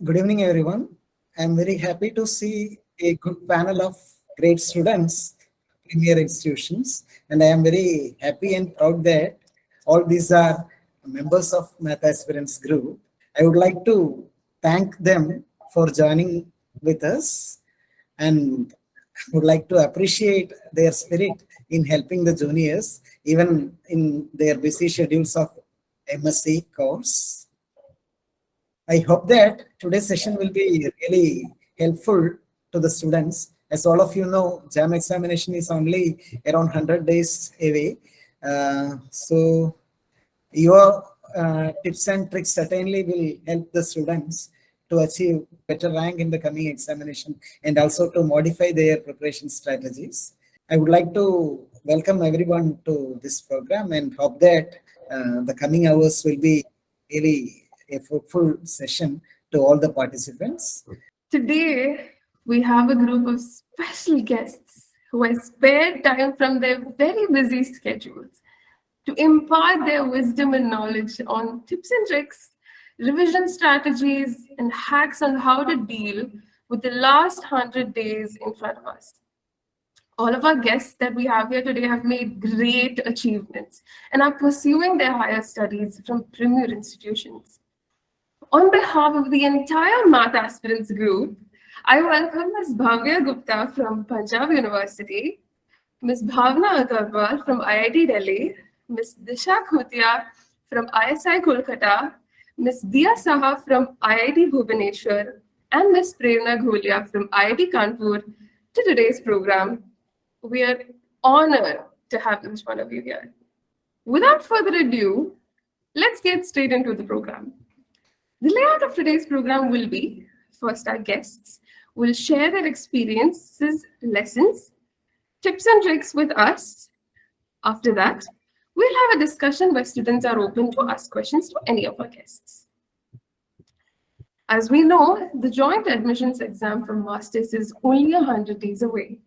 Good evening, everyone. I'm very happy to see a good panel of great students, premier institutions, and I am very happy and proud that all these are members of Maths Aspirants Group. I would like to thank them for joining with us and would like to appreciate their spirit in helping the juniors, even in their busy schedules of MSc course. I hope that today's session will be really helpful to the students. As all of you know, JAM examination is only around 100 days away. So your tips and tricks certainly will help the students to achieve better rank in the coming examination and also to modify their preparation strategies. I would like to welcome everyone to this program and hope that the coming hours will be really a fruitful session to all the participants. Today, we have a group of special guests who have spared time from their very busy schedules to impart their wisdom and knowledge on tips and tricks, revision strategies, and hacks on how to deal with the last 100 days in front of us. All of our guests that we have here today have made great achievements and are pursuing their higher studies from premier institutions. On behalf of the entire Maths Aspirants Group, I welcome Ms. Bhavya Gupta from Panjab University, Ms. Bhavna Aggarwal from IIT Delhi, Ms. Disha Khutia from ISI Kolkata, Ms. Diya Saha from IIT Bhubaneswar, and Ms. Prerna Gulia from IIT Kanpur to today's program. We are honored to have each one of you here. Without further ado, let's get straight into the program. The layout of today's program will be, first our guests will share their experiences, lessons, tips and tricks with us. After that, we'll have a discussion where students are open to ask questions to any of our guests. As we know, the joint admissions exam for Masters is only 100 days away.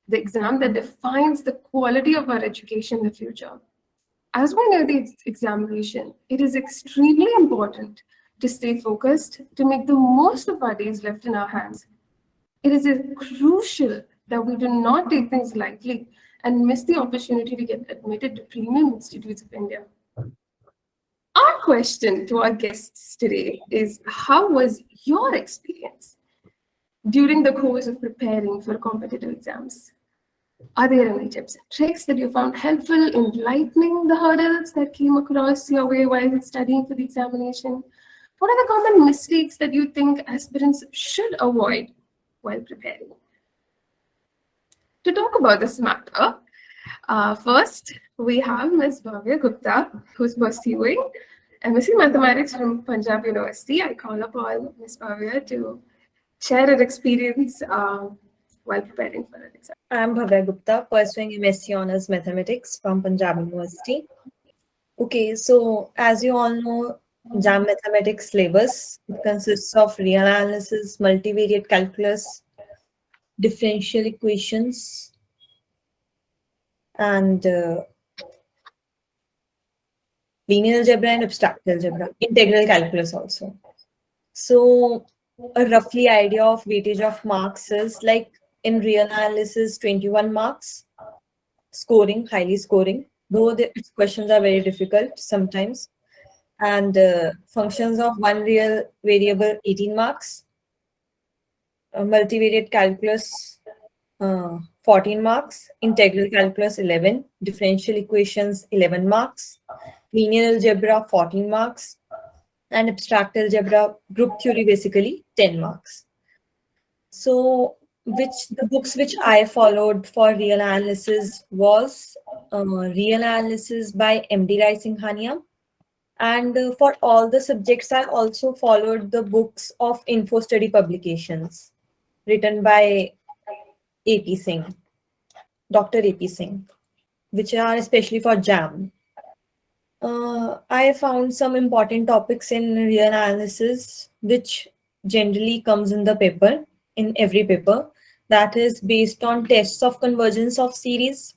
The exam that defines the quality of our education in the future. As we know the examination, it is extremely important to stay focused, to make the most of our days left in our hands. It is crucial that we do not take things lightly and miss the opportunity to get admitted to premium institutes of India. Our question to our guests today is, how was your experience during the course of preparing for competitive exams? Are there any tips and tricks that you found helpful in lightening the hurdles that came across your way while studying for the examination? What are the common mistakes that you think aspirants should avoid while preparing? To talk about this matter, first we have Ms. Bhavya Gupta, who's pursuing M.Sc Mathematics from Panjab University. I call upon Ms. Bhavya to share her experience while preparing for an exam. I am Bhavya Gupta, pursuing M.Sc Honours Mathematics from Panjab University. Okay, so as you all know, JAM Mathematics syllabus consists of real analysis, multivariate calculus, differential equations, and linear algebra and abstract algebra, integral calculus also. So a roughly idea of weightage of marks is like in real analysis, 21 marks, scoring, highly scoring, though the questions are very difficult sometimes. And functions of one real variable, 18 marks, multivariate calculus, 14 marks, integral calculus, 11, differential equations, 11 marks, linear algebra, 14 marks, and abstract algebra, group theory, basically 10 marks. So the books which I followed for real analysis was Real Analysis by M.D. Rai Singhania. And for all the subjects, I also followed the books of info study publications written by A.P. Singh, Dr. A.P. Singh, which are especially for JAM. I found some important topics in real analysis, which generally comes in the paper, in every paper, that is based on tests of convergence of series,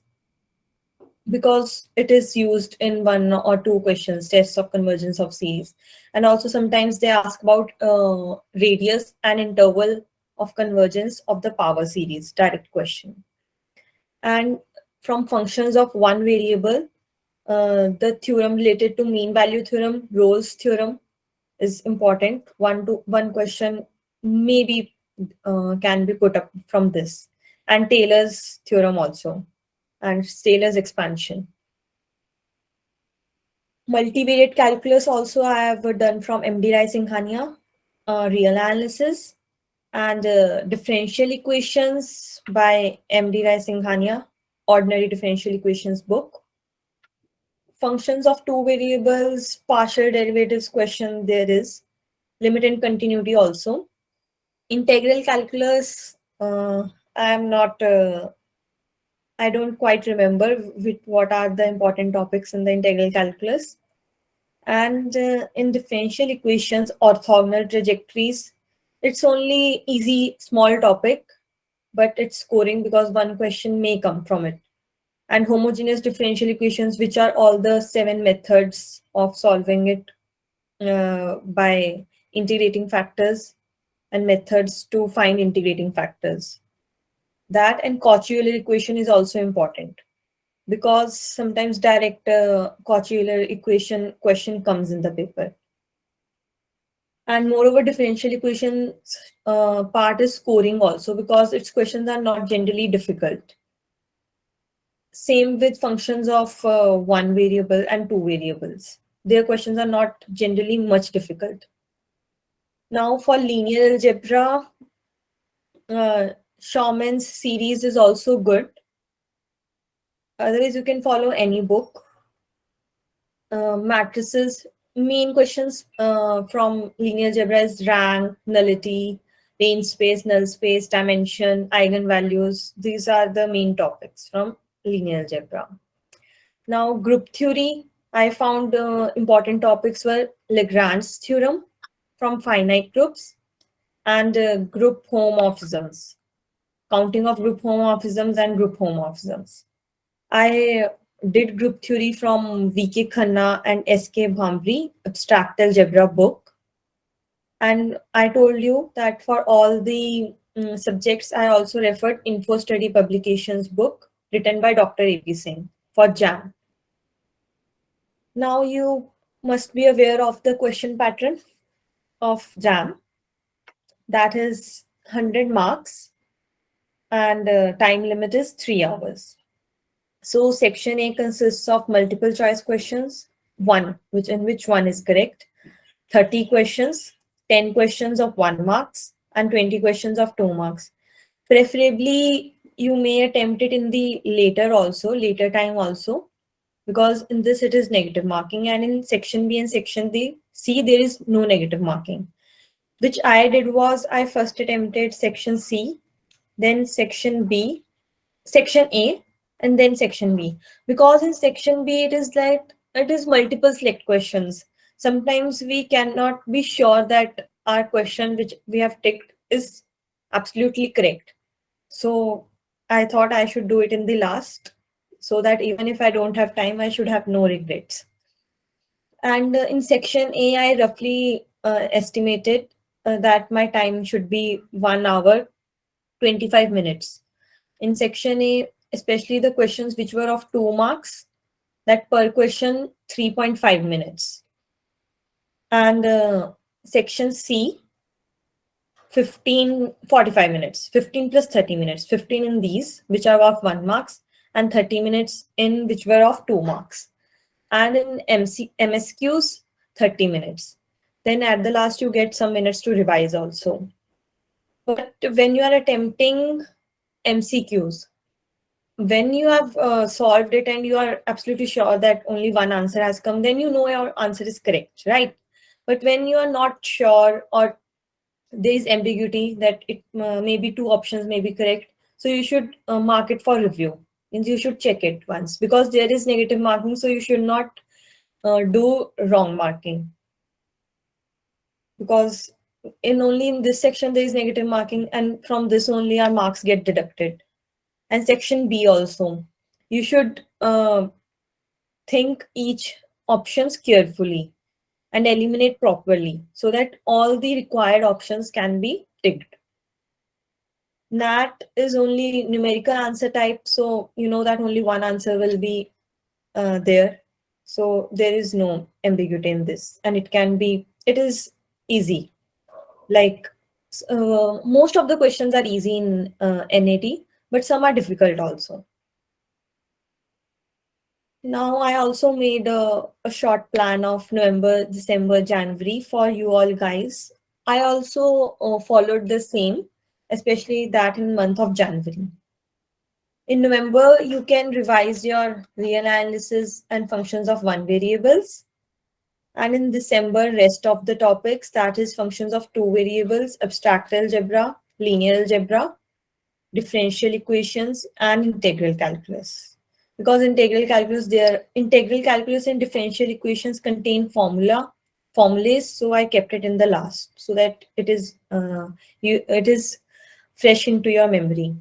because it is used in 1 or 2 questions, tests of convergence of series. And also sometimes they ask about radius and interval of convergence of the power series, direct question. And from functions of one variable, the theorem related to mean value theorem, Rolle's theorem is important. One question maybe can be put up from this. And Taylor's theorem also, and Taylor's expansion. Multivariate calculus also I have done from M.D. Rai-Singhania, real analysis, and differential equations by M.D. Rai-Singhania, ordinary differential equations book. Functions of two variables, partial derivatives question there is, limit and continuity also. Integral calculus, I don't quite remember what are the important topics in the integral calculus. And in differential equations, orthogonal trajectories, it's only easy, small topic, but it's scoring because one question may come from it. And homogeneous differential equations, which are all the 7 methods of solving it by integrating factors and methods to find integrating factors. That and Cauchy-Euler equation is also important, because sometimes direct Cauchy-Euler equation question comes in the paper. And moreover, differential equations part is scoring also, because its questions are not generally difficult. Same with functions of one variable and two variables. Their questions are not generally much difficult. Now for linear algebra, Schauman's series is also good. Otherwise, you can follow any book. Matrices, main questions from linear algebra is rank, nullity, range space, null space, dimension, eigenvalues. These are the main topics from linear algebra. Now, group theory, I found important topics were Lagrange's theorem from finite groups and group homomorphisms, counting of group homomorphisms and group homomorphisms. I did group theory from V.K. Khanna and S.K. Bhambre, Abstract Algebra book. And I told you that for all the subjects, I also referred Info Study Publications book written by Dr. A.P. Singh for JAM. Now you must be aware of the question pattern of JAM. That is 100 marks and time limit is 3 hours. So section A consists of multiple choice questions, in which one is correct, 30 questions, 10 questions of 1 marks, and 20 questions of 2 marks. Preferably, you may attempt it in the later time also, because in this it is negative marking, and in section B and section C, there is no negative marking. Which I did was, I first attempted section C, then section A, and then section B. Because in section B, it is multiple select questions. Sometimes we cannot be sure that our question which we have ticked is absolutely correct. So I thought I should do it in the last, so that even if I don't have time, I should have no regrets. And in section A, I roughly estimated that my time should be 1 hour, 25 minutes. In section A, especially the questions which were of 2 marks, that per question 3.5 minutes. And section C, 45 minutes, 15 plus 30 minutes, 15 in these which are of 1 marks and 30 minutes in which were of 2 marks. And in MSQs, 30 minutes. Then at the last, you get some minutes to revise also. But when you are attempting MCQs, when you have solved it and you are absolutely sure that only one answer has come, then you know your answer is correct, right? But when you are not sure, or there is ambiguity that it maybe 2 options may be correct, so you should mark it for review. Means you should check it once, because there is negative marking, so you should not do wrong marking. Because only in this section there is negative marking, and from this only our marks get deducted. And section B also, you should think each options carefully and eliminate properly so that all the required options can be ticked. NAT is only numerical answer type, so you know that only one answer will be there. So there is no ambiguity in this, and it is easy. Like most of the questions are easy in NAT, but some are difficult also. Now I also made a short plan of November, December, January for you all guys. I also followed the same, especially that in month of January. In November, you can revise your real analysis and functions of one variables. And in December, rest of the topics, that is functions of two variables, abstract algebra, linear algebra, differential equations, and integral calculus. Because integral calculus and differential equations contain formulas, so I kept it in the last so that it is fresh into your memory.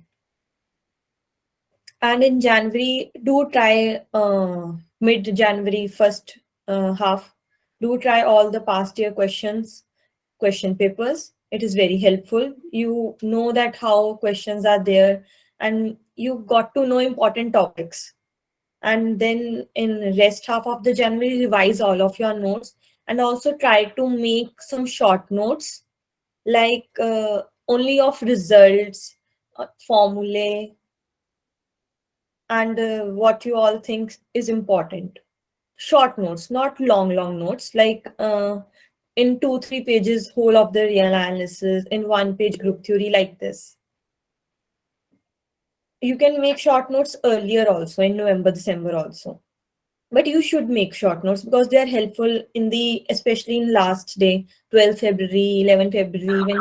And in January, do try mid-January first half. Do try all the past year question papers. It is very helpful. You know that how questions are there, and you got to know important topics. And then in rest half of the January, revise all of your notes and also try to make some short notes, like only of results, formulae, and what you all think is important. Short notes, not long notes, like in 2-3 pages whole of the real analysis, in 1 page group theory, like this. You can make short notes earlier also, in November, December also. But you should make short notes because they are helpful especially in last day, 12th February, 11th February,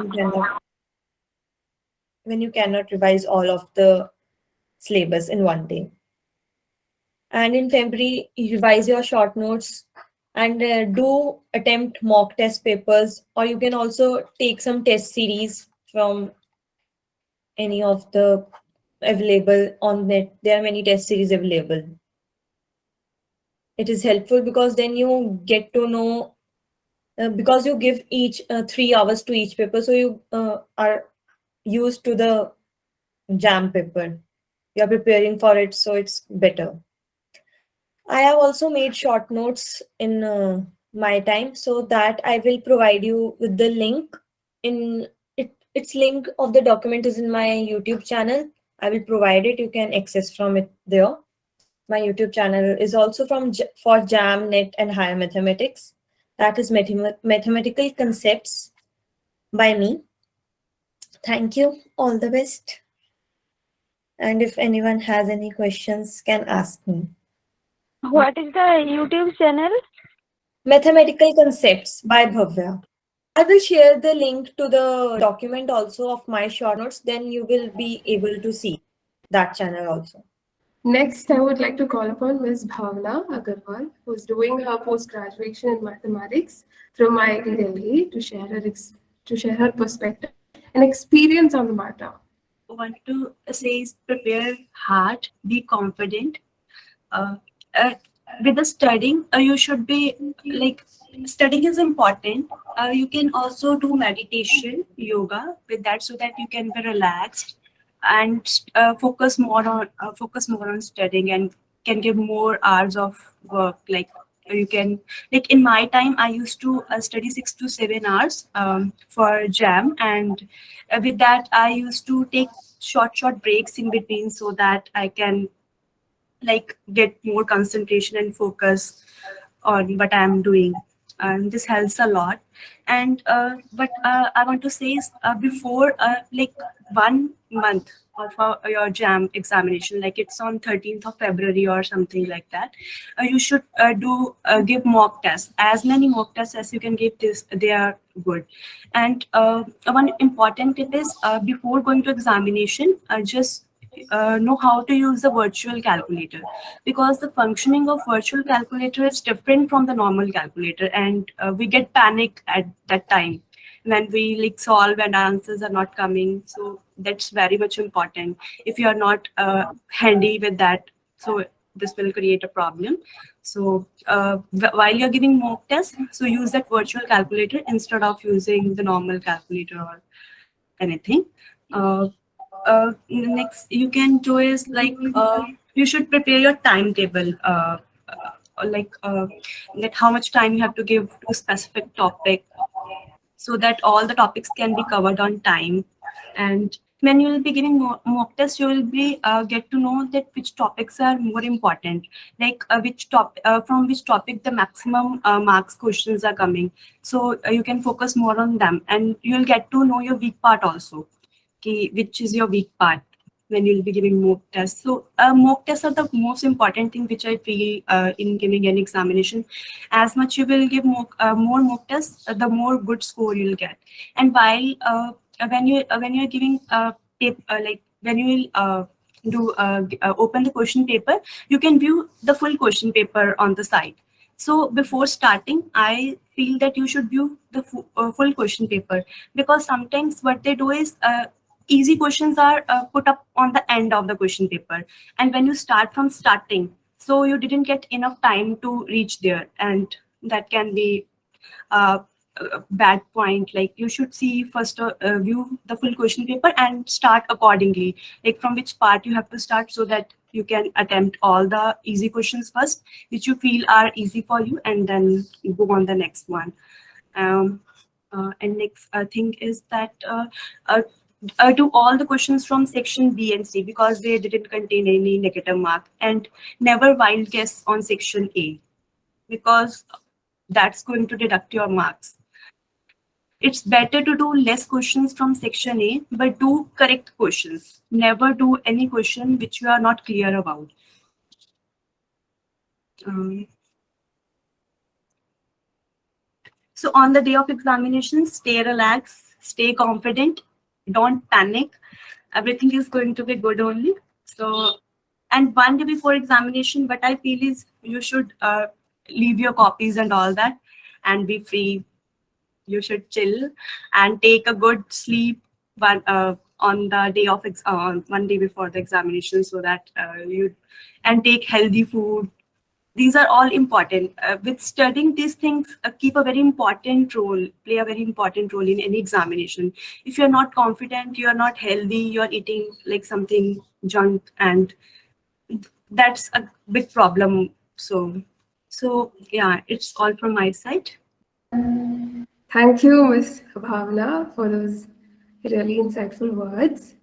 when you cannot revise all of the syllabus in one day. And in February, you revise your short notes and do attempt mock test papers, or you can also take some test series from any of the available on net. There are many test series available. It is helpful because then you get to know, because you give each 3 hours to each paper, so you are used to the jam paper. You are preparing for it, so it's better. I have also made short notes in my time, so that I will provide you with the link. Its link of the document is in my YouTube channel. I will provide it. You can access from it there. My YouTube channel is also for JAM, NET, and Higher Mathematics. That is Mathematical Concepts by me. Thank you. All the best. And if anyone has any questions, can ask me. What is the YouTube channel? Mathematical Concepts by Bhavya. I will share the link to the document also of my short notes. Then you will be able to see that channel also. Next, I would like to call upon Ms. Bhavna Aggarwal, who is doing her post-graduation in mathematics from IIT Delhi, to share her perspective and experience on the matter. I want to say is prepare hard, be confident. With the studying, you should be like, studying is important. You can also do meditation, yoga with that, so that you can be relaxed and focus more on studying and can give more hours of work. Like you can, like in my time, I used to study 6 to 7 hours for JAM, and with that I used to take short breaks in between so that I can like get more concentration and focus on what I'm doing. And this helps a lot. And but I want to say is before like 1 month of your JAM examination, like it's on 13th of February or something like that, you should give mock tests. As many mock tests as you can give, they are good. And one important tip is before going to examination, just know how to use the virtual calculator, because the functioning of virtual calculator is different from the normal calculator, and we get panic at that time when we like solve and answers are not coming. So that's very much important. If you are not handy with that, so this will create a problem. So while you're giving mock test, so use that virtual calculator instead of using the normal calculator or anything. Next you can do is like you should prepare your timetable, that how much time you have to give to a specific topic, so that all the topics can be covered on time. And when you will be giving mock tests, you will be get to know that which topics are more important, like from which topic the maximum marks questions are coming. So you can focus more on them, and you will get to know your weak part also, which is your weak part when you'll be giving mock tests. So mock tests are the most important thing which I feel in giving an examination. As much you will give more mock tests, the more good score you'll get. And while when you're giving like when you will open the question paper, you can view the full question paper on the side. So before starting, I feel that you should view the full question paper, because sometimes what they do is easy questions are put up on the end of the question paper, and when you start from starting, so you didn't get enough time to reach there, and that can be a bad point. Like you should see first, view the full question paper and start accordingly, like from which part you have to start, so that you can attempt all the easy questions first which you feel are easy for you, and then you go on the next one. And next thing is that do all the questions from section B and C, because they didn't contain any negative mark, and never wild guess on section A, because that's going to deduct your marks. It's better to do less questions from section A, but do correct questions. Never do any question which you are not clear about. So on the day of examination, stay relaxed, stay confident, don't panic. Everything is going to be good only. So, and one day before examination, what I feel is you should leave your copies and all that and be free. You should chill and take a good sleep on the day of 1 day before the examination, so that and take healthy food. These are all important. With studying, these things play a very important role in any examination. If you're not confident, you're not healthy, you're eating like something junk, and that's a big problem. So yeah, it's all from my side. Thank you, Ms. Bhavna, for those really insightful words.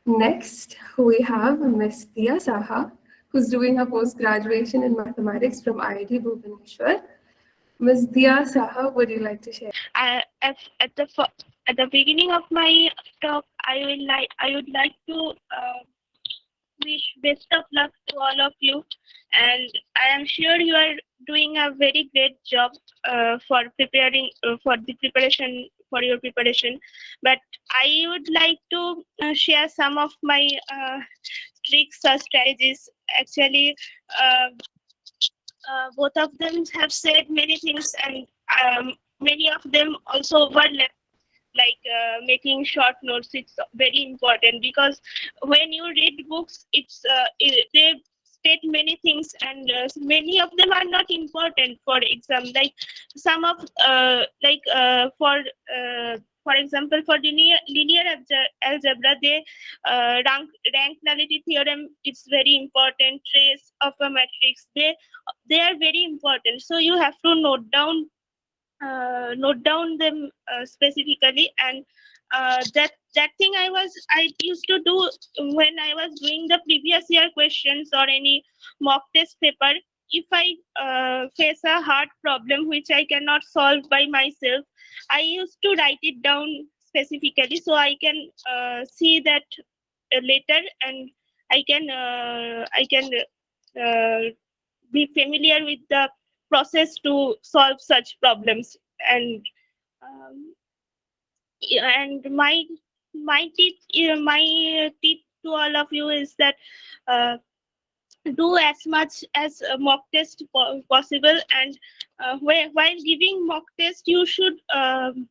Next, we have Ms. Diya Saha, who's doing her post-graduation in mathematics from IIT Bhubaneswar. Ms. Diya Saha, would you like to share? At the beginning of my talk, I would like to wish best of luck to all of you, and I am sure you are doing a very great job for preparing for your preparation. But I would like to share some of my tricks or strategies. Actually, both of them have said many things, and many of them also overlap, like making short notes. It's very important, because when you read books, they state many things, and many of them are not important for exam. Like some of for example, for linear algebra, they rank nullity theorem. It's very important. Trace of a matrix, they are very important. So you have to note down them specifically. And that thing I used to do when I was doing the previous year questions or any mock test paper. If I face a hard problem which I cannot solve by myself, I used to write it down specifically, so I can see that later, and I can be familiar with the process to solve such problems. And um, and my tip to all of you is that do as much as a mock test possible. And while giving mock test, you should learn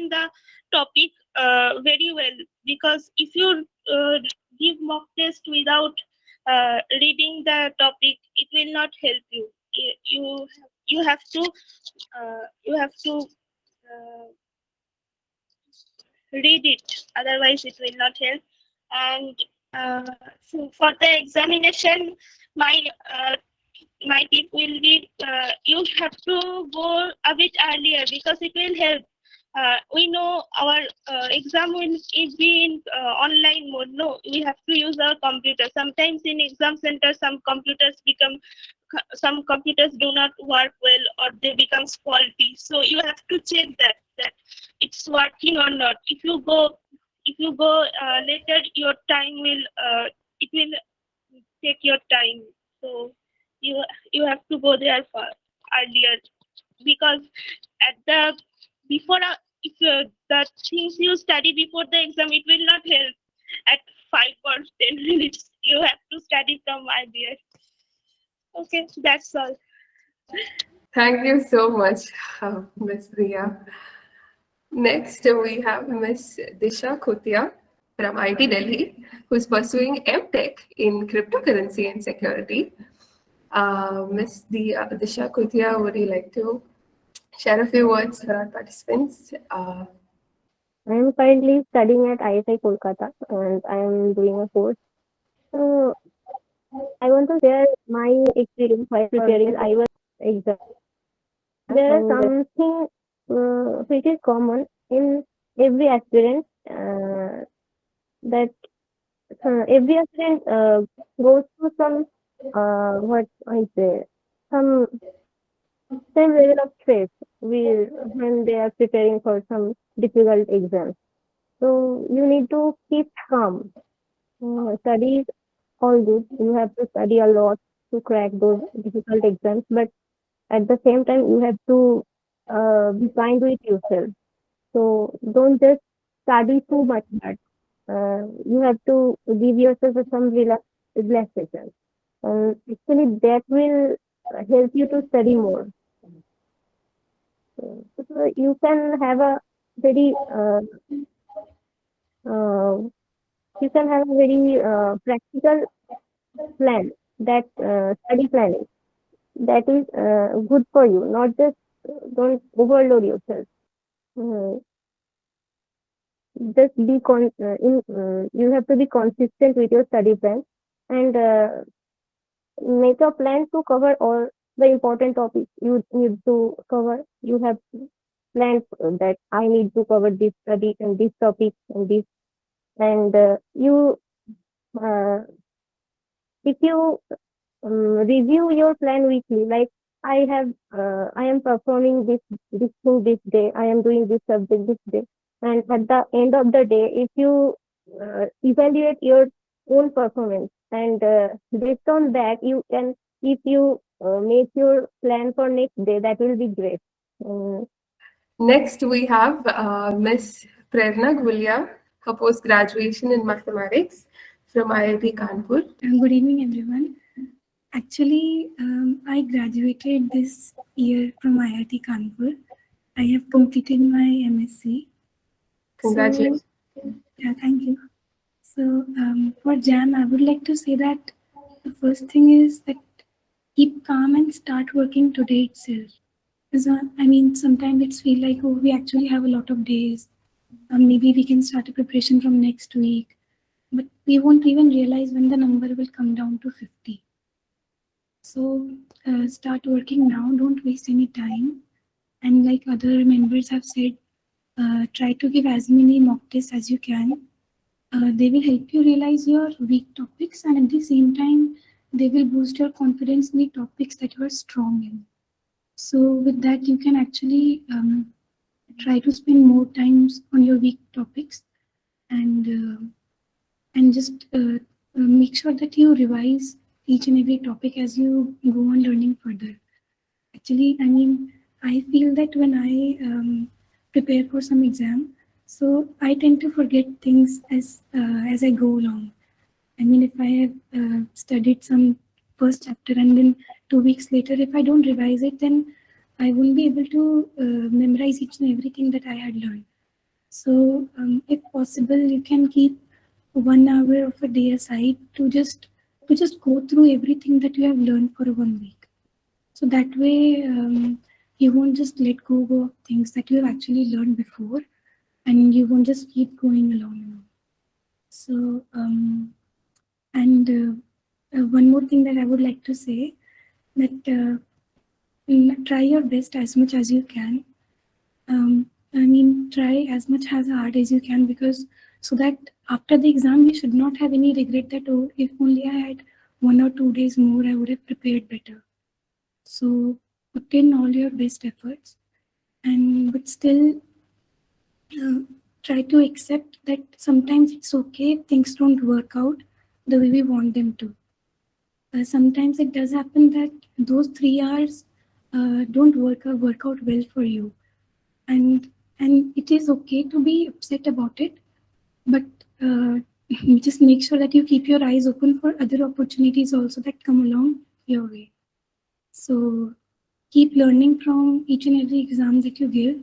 the topic very well, because if you give mock test without reading the topic, it will not help you. You have to read it, otherwise it will not help. And so for the examination, my my tip will be you have to go a bit earlier because it will help. We know our exam will be in online mode. No, we have to use our computer. Sometimes in exam center, some computers do not work well, or they become faulty. So you have to check that it's working or not. If you go later, your time will it will take your time. So you have to go there for earlier, because at the before if the things you study before the exam, it will not help at 5 or 10 minutes. You have to study from earlier. Okay, that's all. Thank you so much, Ms. Diya. Next, we have Ms. Disha Khutia from IIT Delhi, who's pursuing M.Tech in cryptocurrency and security. Ms. Disha Khutia, would you like to share a few words for our participants? I am currently studying at IIT Kolkata and I am doing a course. So I want to share my experience while preparing IIT exam. There are something which is common in every aspirant, that every aspirant goes through some what I say, some same level of stress when they are preparing for some difficult exams. So you need to keep calm. Study is all good. You have to study a lot to crack those difficult exams, but at the same time, you have to be kind with yourself. So don't just study too much, but you have to give yourself some relaxation. Actually, that will help you to study more. So you can have a very practical plan, that study planning that is good for you. Not just don't overload yourself. Just be you have to be consistent with your study plan and make a plan to cover all the important topics you need to cover. You have planned that I need to cover this study and this topic and this, and if you review your plan weekly, like I am performing this thing this day, I am doing this subject this day, and at the end of the day, if you evaluate your own performance, and based on that, you can, if you make your plan for next day, that will be great. Next, we have Ms. Prerna Gulia, her post-graduation in mathematics from IIT Kanpur. Good evening, everyone. Actually, I graduated this year from IIT Kanpur. I have completed my MSc. Congratulations. Yeah, thank you. So for JAM, I would like to say that the first thing is that keep calm and start working today itself. I mean, sometimes it's feel like, oh, we actually have a lot of days. Maybe we can start a preparation from next week. But we won't even realize when the number will come down to 50. So start working now, don't waste any time. And like other members have said, try to give as many mock tests as you can. They will help you realize your weak topics, and at the same time, they will boost your confidence in the topics that you are strong in. So with that, you can actually try to spend more times on your weak topics, and just make sure that you revise each and every topic as you go on learning further. Actually, I mean, I feel that when I prepare for some exam, so I tend to forget things as I go along. I mean, if I have studied some first chapter and then 2 weeks later, if I don't revise it, then I won't be able to memorize each and everything that I had learned. So if possible, you can keep 1 hour of a day aside to to just go through everything that you have learned for 1 week. So that way, you won't just let go of things that you have actually learned before, and you won't just keep going along. So, one more thing that I would like to say, that try your best as much as you can. Try as much as hard as you can, because so that after the exam you should not have any regret that, oh, if only I had 1 or 2 days more, I would have prepared better. So put in all your best efforts, but still try to accept that sometimes it's okay if things don't work out the way we want them to. Sometimes it does happen that those 3 hours don't work out well for you, and it is okay to be upset about it, but just make sure that you keep your eyes open for other opportunities also that come along your way. So keep learning from each and every exam that you give.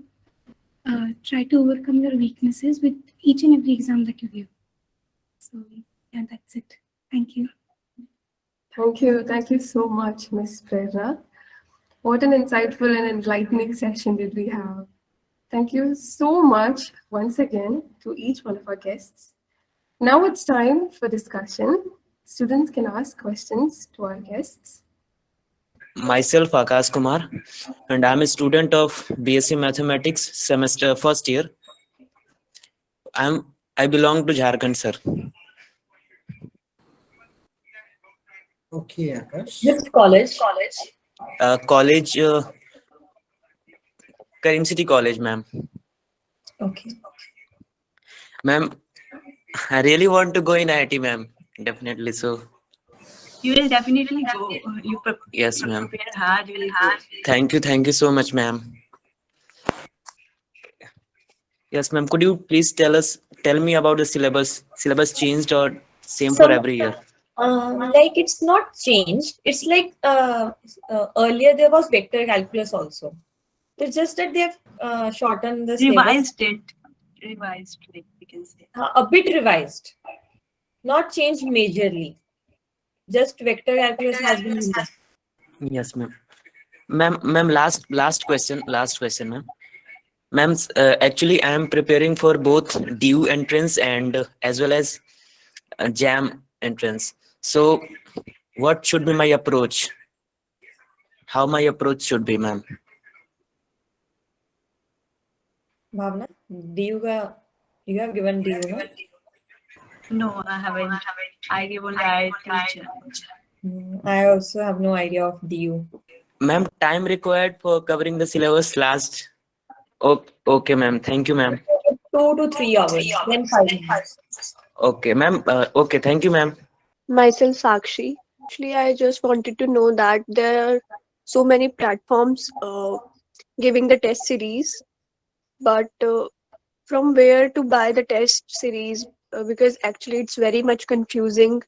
Try to overcome your weaknesses with each and every exam that you give. So yeah, that's it. Thank you. Thank you. Thank you so much, Ms. Prerna. What an insightful and enlightening session did we have. Thank you so much once again to each one of our guests. Now it's time for discussion. Students can ask questions to our guests. Myself, Akash Kumar, and I'm a student of BSc Mathematics semester first year. I belong to Jharkhand, sir. Okay, Akash. Which college? College, Karim City College, ma'am. Okay. Ma'am, I really want to go in IIT, ma'am. Definitely so. You will definitely go. Yes, ma'am. Prepare hard. You will go. Thank you so much, ma'am. Yes, ma'am. Could you please tell me about the syllabus? Syllabus changed or same for every year? Like it's not changed. It's like earlier there was vector calculus also. It's just that they have shortened the syllabus. Revised, like we can say. A bit revised, not changed majorly. Just vector calculus has been revised. Yes, ma'am. Ma'am, last question, ma'am. Ma'am, actually, I am preparing for both DU entrance and as well as JAM entrance. So, what should be my approach? How my approach should be, ma'am? Bhavna, you have given DU, no? No, I haven't. I give only IIT. I also have no idea of DU. Ma'am, time required for covering the syllabus last. Okay, ma'am. Thank you, ma'am. 2 to 3 hours, then 5 minutes. Okay, ma'am. Okay, thank you, ma'am. Myself, Sakshi. Actually, I just wanted to know that there are so many platforms giving the test series, but from where to buy the test series? Because actually, it's very much confusing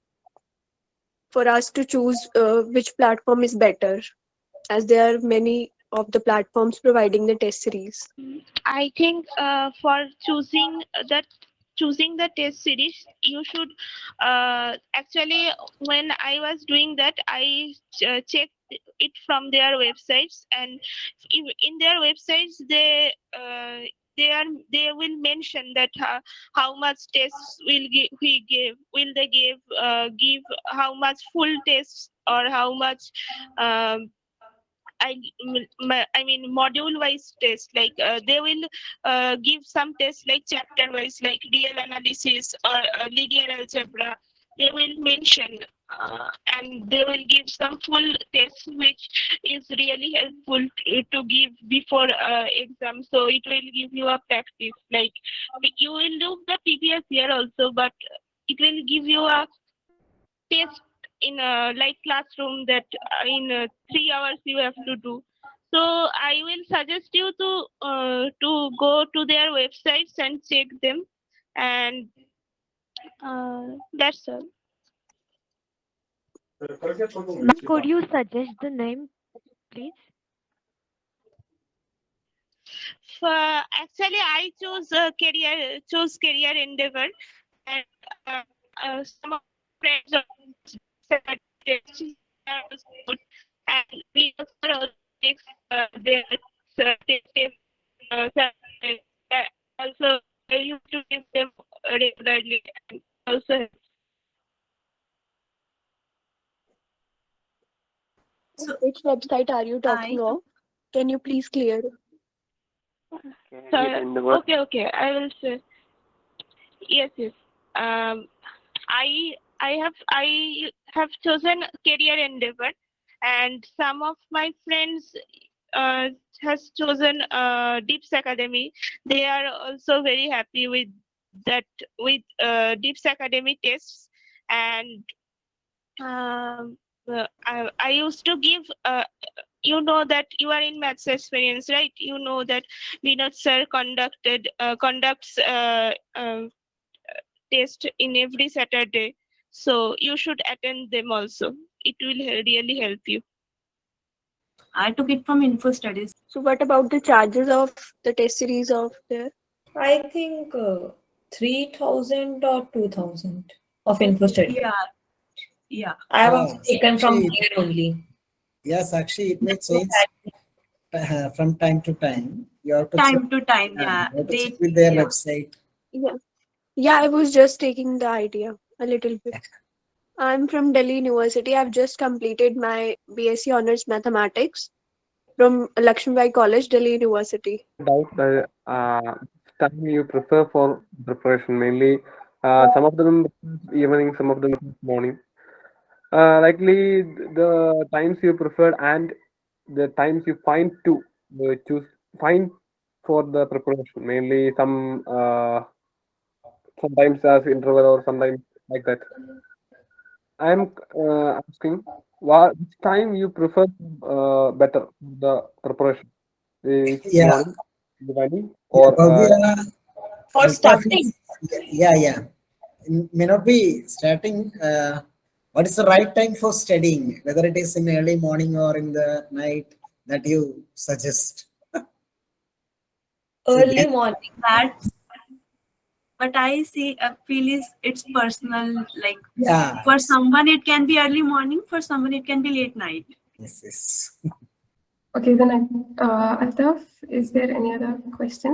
for us to choose which platform is better, as there are many of the platforms providing the test series. I think for choosing the test series, you should actually, when I was doing that, I checked it from their websites, and in their websites they will mention that how much tests will they give how much full tests, or how much I mean module wise test, like they will give some tests like chapter wise, like real analysis or linear algebra. They will mention and they will give some full tests which is really helpful to give before exam. So it will give you a practice, like you will do the previous year also, but it will give you a test in a like classroom that in 3 hours you have to do. So I will suggest you to go to their websites and check them, and that's all. Ma'am, could you suggest the name, please? Actually, I chose career endeavor, and some of my friends said that their also I used to give them regularly and also. So Which website are you talking of? Can you please clear? Okay, I will say. Yes. I have chosen career endeavor, and some of my friends has chosen DIPS Academy. They are also very happy with that, with DIPS Academy tests. And I used to give. You know that you are in Maths Experience, right? You know that Vinod sir conducts test in every Saturday. So you should attend them also. It will really help you. I took it from Info Studies. So what about the charges of the test series of there? I think 3,000 or 2,000 of info study. Yeah. I have Yeah, also taken from Sakshi, there only. yes, actually, it may change from time to time. You have to Time to time, you yeah. have to check with their Yeah. website. Yeah, I was just taking the idea a little bit. I'm from Delhi University. I've just completed my BSc Honors Mathematics from Lakshmibai College, Delhi University. Doubt the time you prefer for preparation. Mainly, some of them evening, some of them morning. Likely the times you preferred and the times you find to choose find for the preparation. Mainly sometimes as interval or sometimes like that. I'm asking which time you prefer better for the preparation. Is it Yeah, morning, evening, yeah, or Bhavya, For starting, yeah. May not be starting. What is the right time for studying? Whether it is in early morning or in the night that you suggest. So early that, morning. That's but I feel is it's personal. Like yeah, for someone it can be early morning, for someone it can be late night. yes. Okay, then Altaf, is there any other question?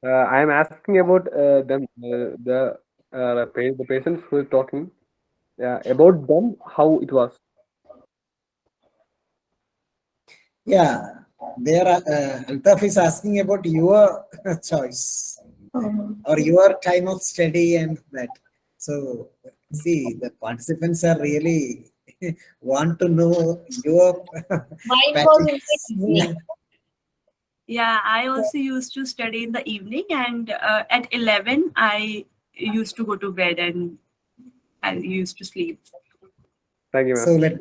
I am asking about them, the patients who is talking. About them, how it was. Yeah, there. Altaf is asking about your choice or your time of study and that. So, see, the participants are really want to know your Mine was in the patterns. Yeah. evening. Yeah, I also used to study in the evening, and at 11 I used to go to bed and I used to sleep. Thank you, So ma'am.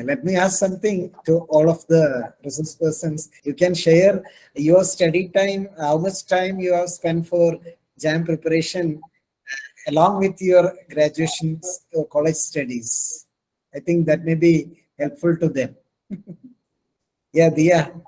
let me ask something to all of the resource persons. You can share your study time, how much time you have spent for JAM preparation along with your graduation or college studies. I think that may be helpful to them. Yeah, Diya,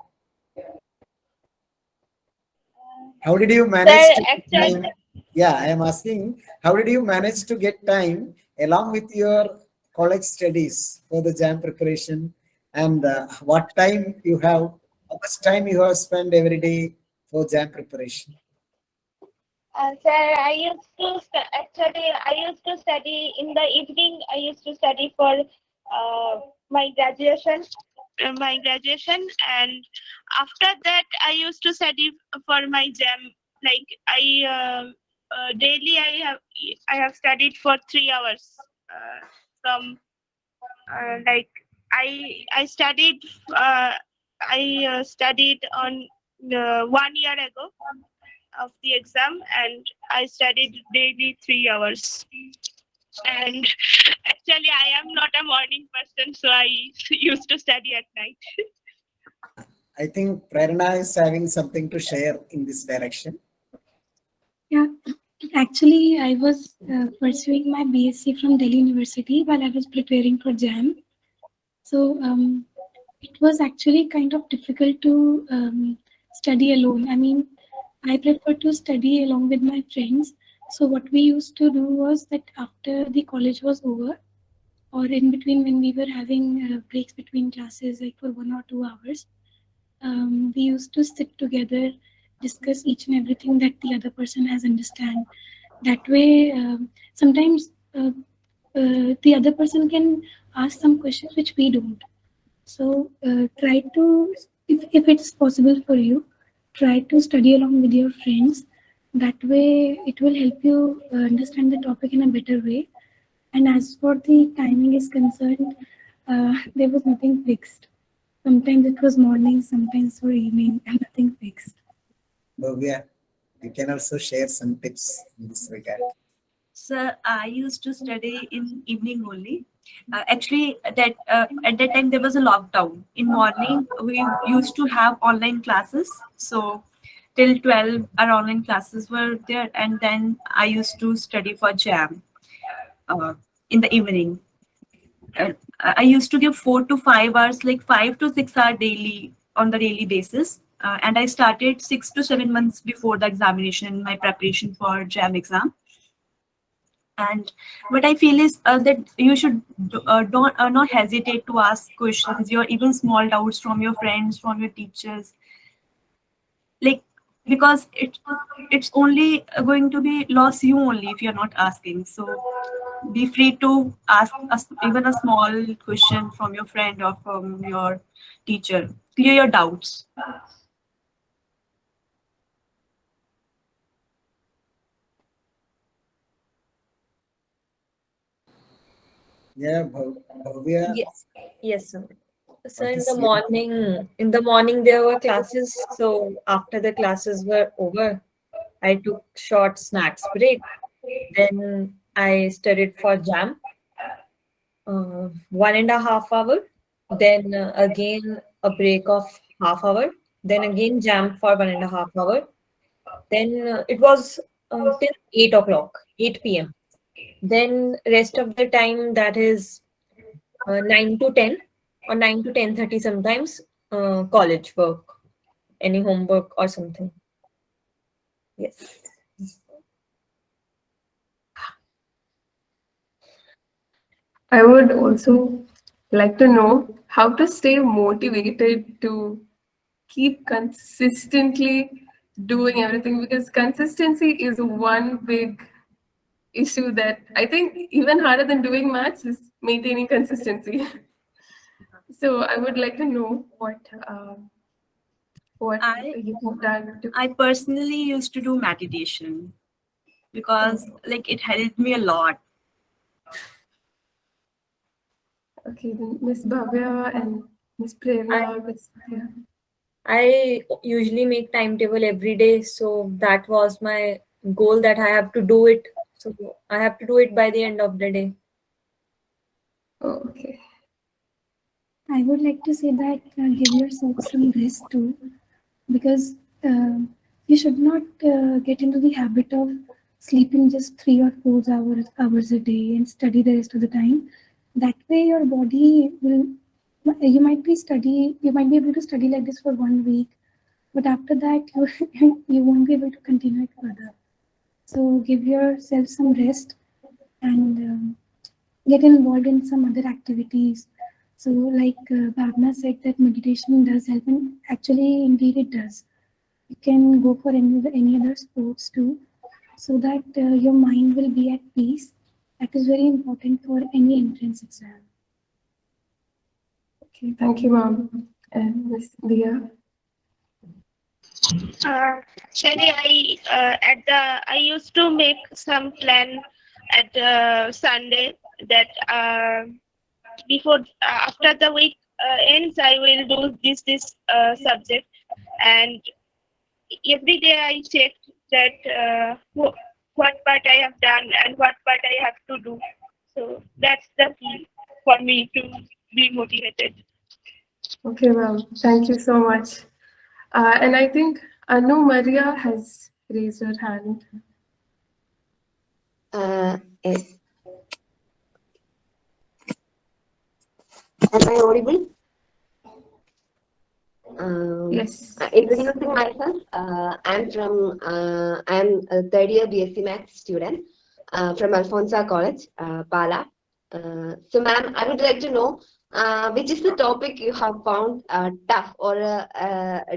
how did you manage Sir, to get actually, time? Yeah, I am asking, how did you manage to get time along with your college studies for the JAM preparation? And what time you have, how much time you have spent every day for JAM preparation? sir, I used to study in the evening. I used to study for my graduation. And after that I used to study for my jam. Like daily I have studied for 3 hours from like I studied studied on 1 year ago of the exam, and I studied daily 3 hours. And actually I am not a morning person, so I used to study at night. I think Prerna is having something to share in this direction. Yeah, actually, I was pursuing my BSc from Delhi University while I was preparing for JAM. So it was actually kind of difficult to study alone. I mean, I prefer to study along with my friends. So what we used to do was that after the college was over, or in between when we were having breaks between classes, like for 1 or 2 hours, we used to sit together, discuss each and everything that the other person has understand. That way, sometimes the other person can ask some questions which we don't. So try to, if it's possible for you, try to study along with your friends. That way, it will help you understand the topic in a better way. And as for the timing is concerned, there was nothing fixed. Sometimes it was morning, sometimes for evening, and nothing fixed. Bhavya, you can also share some tips in this regard. Sir, I used to study in evening only. Actually, that at that time there was a lockdown. In morning, we used to have online classes. So till 12, our online classes were there, and then I used to study for jam in the evening. I used to give 4 to 5 hours, like 5 to 6 hours daily on the daily basis. And I started 6 to 7 months before the examination in my preparation for jam exam. And what I feel is that you should don't not hesitate to ask questions, your even small doubts from your friends, from your teachers, like, because it's only going to be loss you only if you're not asking. So be free to ask us even a small question from your friend or from your teacher. Clear your doubts. Yeah, Bhavya, Yes, yes, sir. So what in is the your morning there were classes. So after the classes were over, I took short snacks break. Then I studied for jam, 1.5 hour. Then again a break of half hour. Then again jam for 1.5 hour. Then it was till 8 o'clock, 8 p.m. Then rest of the time, that is 9 to 10 or 9 to 10:30 sometimes, college work, any homework or something. Yes. I would also like to know how to stay motivated to keep consistently doing everything, because consistency is one big issue that I think even harder than doing maths is maintaining consistency. So I would like to know what I you have done to. I personally used to do meditation because like it helped me a lot. Okay, then Miss Bhavya and Miss Prerna, Miss Vidya. I usually make timetable every day, so that was my goal, that I have to do it. So I have to do it by the end of the day. Oh, okay. I would like to say that give yourself some rest too, because you should not get into the habit of sleeping just 3 or 4 hours a day and study the rest of the time. That way, your body will. You might be study. You might be able to study like this for 1 week, but after that, you won't be able to continue it further. So give yourself some rest and get involved in some other activities. So, like Bhavna said, that meditation does help, and actually, indeed, it does. You can go for any other sports too, so that your mind will be at peace. That is very important for any entrance exam. Okay, thank you, ma'am. And Miss Diya. Actually, I used to make some plan at Sunday that before after the week ends, I will do this subject, and every day I checked that what part I have done and what part I have to do. So that's the key for me to be motivated. Okay, ma'am. Thank you so much. And I think Anu Maria has raised her hand. Yes. Am I audible? Yes. Introducing myself, I'm a third year BSc Maths student from Alfonsa College, Pala. So, ma'am, I would like to know which is the topic you have found tough or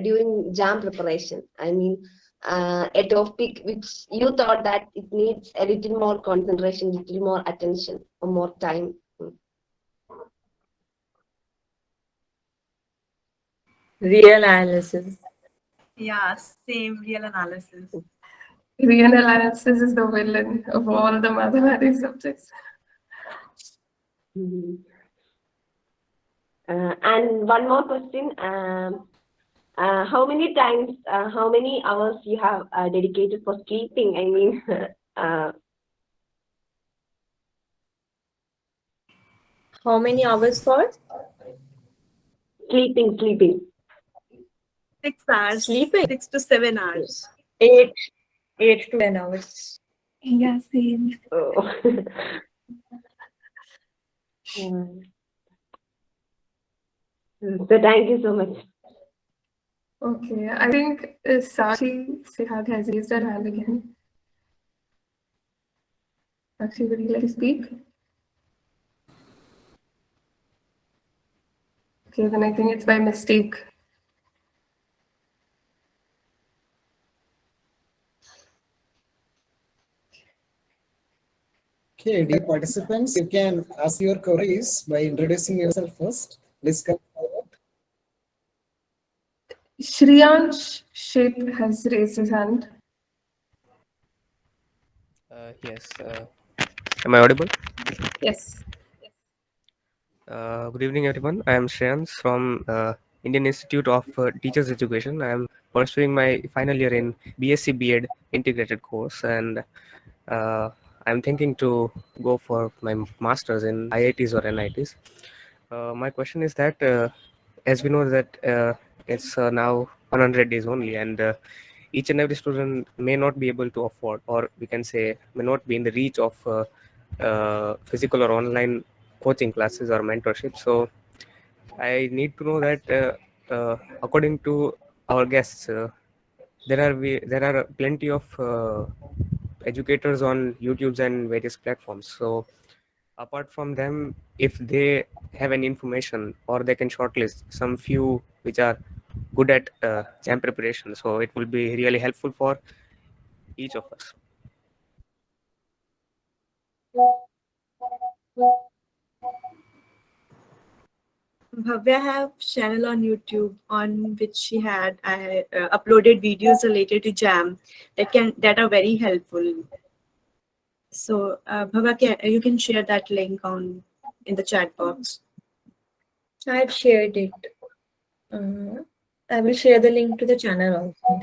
during jam preparation? I mean, a topic which you thought that it needs a little more concentration, little more attention, or more time. Real analysis. Yeah, same real analysis. Real analysis is the villain of all the mathematics subjects. Mhm. And one more question. How many times, how many hours you have dedicated for sleeping? I mean, How many hours for sleeping. 6 hours, sleeping? 6 to 7 hours. 8 to 10 hours. Yeah, same. Oh. Hmm. So thank you so much. Okay, I think Sakshi Sihag has raised her hand again. Sakshi, would you like to speak? Okay, then I think it's by mistake. Okay, dear participants, you can ask your queries by introducing yourself first. Please come forward. Shriyansh Sheth has raised his hand. Yes. Am I audible? Yes. Good evening, everyone. I am Shreyans from Indian Institute of Teachers Education. I am pursuing my final year in BSc B.Ed integrated course, and I am thinking to go for my masters in IITs or NITs. My question is that, as we know that it's now 100 days only, and each and every student may not be able to afford, or we can say may not be in the reach of physical or online coaching classes or mentorship. So I need to know that according to our guests, there are plenty of educators on YouTube's and various platforms. So apart from them, if they have any information, or they can shortlist some few which are good at jam preparation, so it will be really helpful for each of us. Bhavya have channel on YouTube on which she had uploaded videos related to jam that are very helpful. So Bhavya, you can share that link in the chat box. I have shared it. I will share the link to the channel also.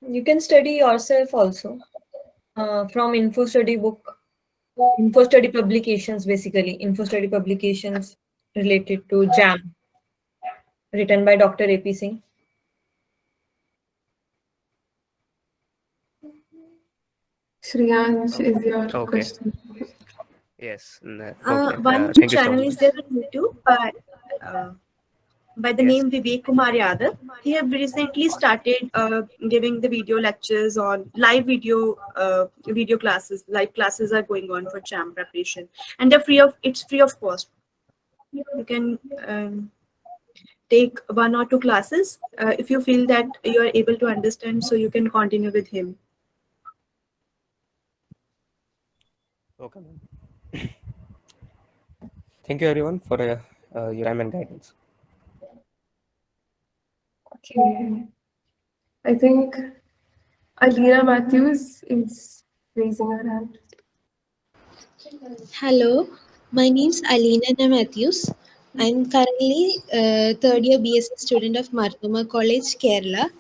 You can study yourself also from info study publications, basically info study publications related to jam written by Dr. AP Singh. Shriyansh is your Okay. question. Yes. One Thank you so channel much. is there on YouTube by the name Vinod Kumar P. He have recently started giving the video lectures on live video classes. Live classes are going on for jam preparation, and it's free of cost. You can take 1 or 2 classes if you feel that you are able to understand, so you can continue with him. Okay. Thank you, everyone, for your time and guidance. Okay. I think Alina Matthews is raising her hand. Hello, my name is Alina Matthews. I'm currently third year BSc student of Maths College, Kerala.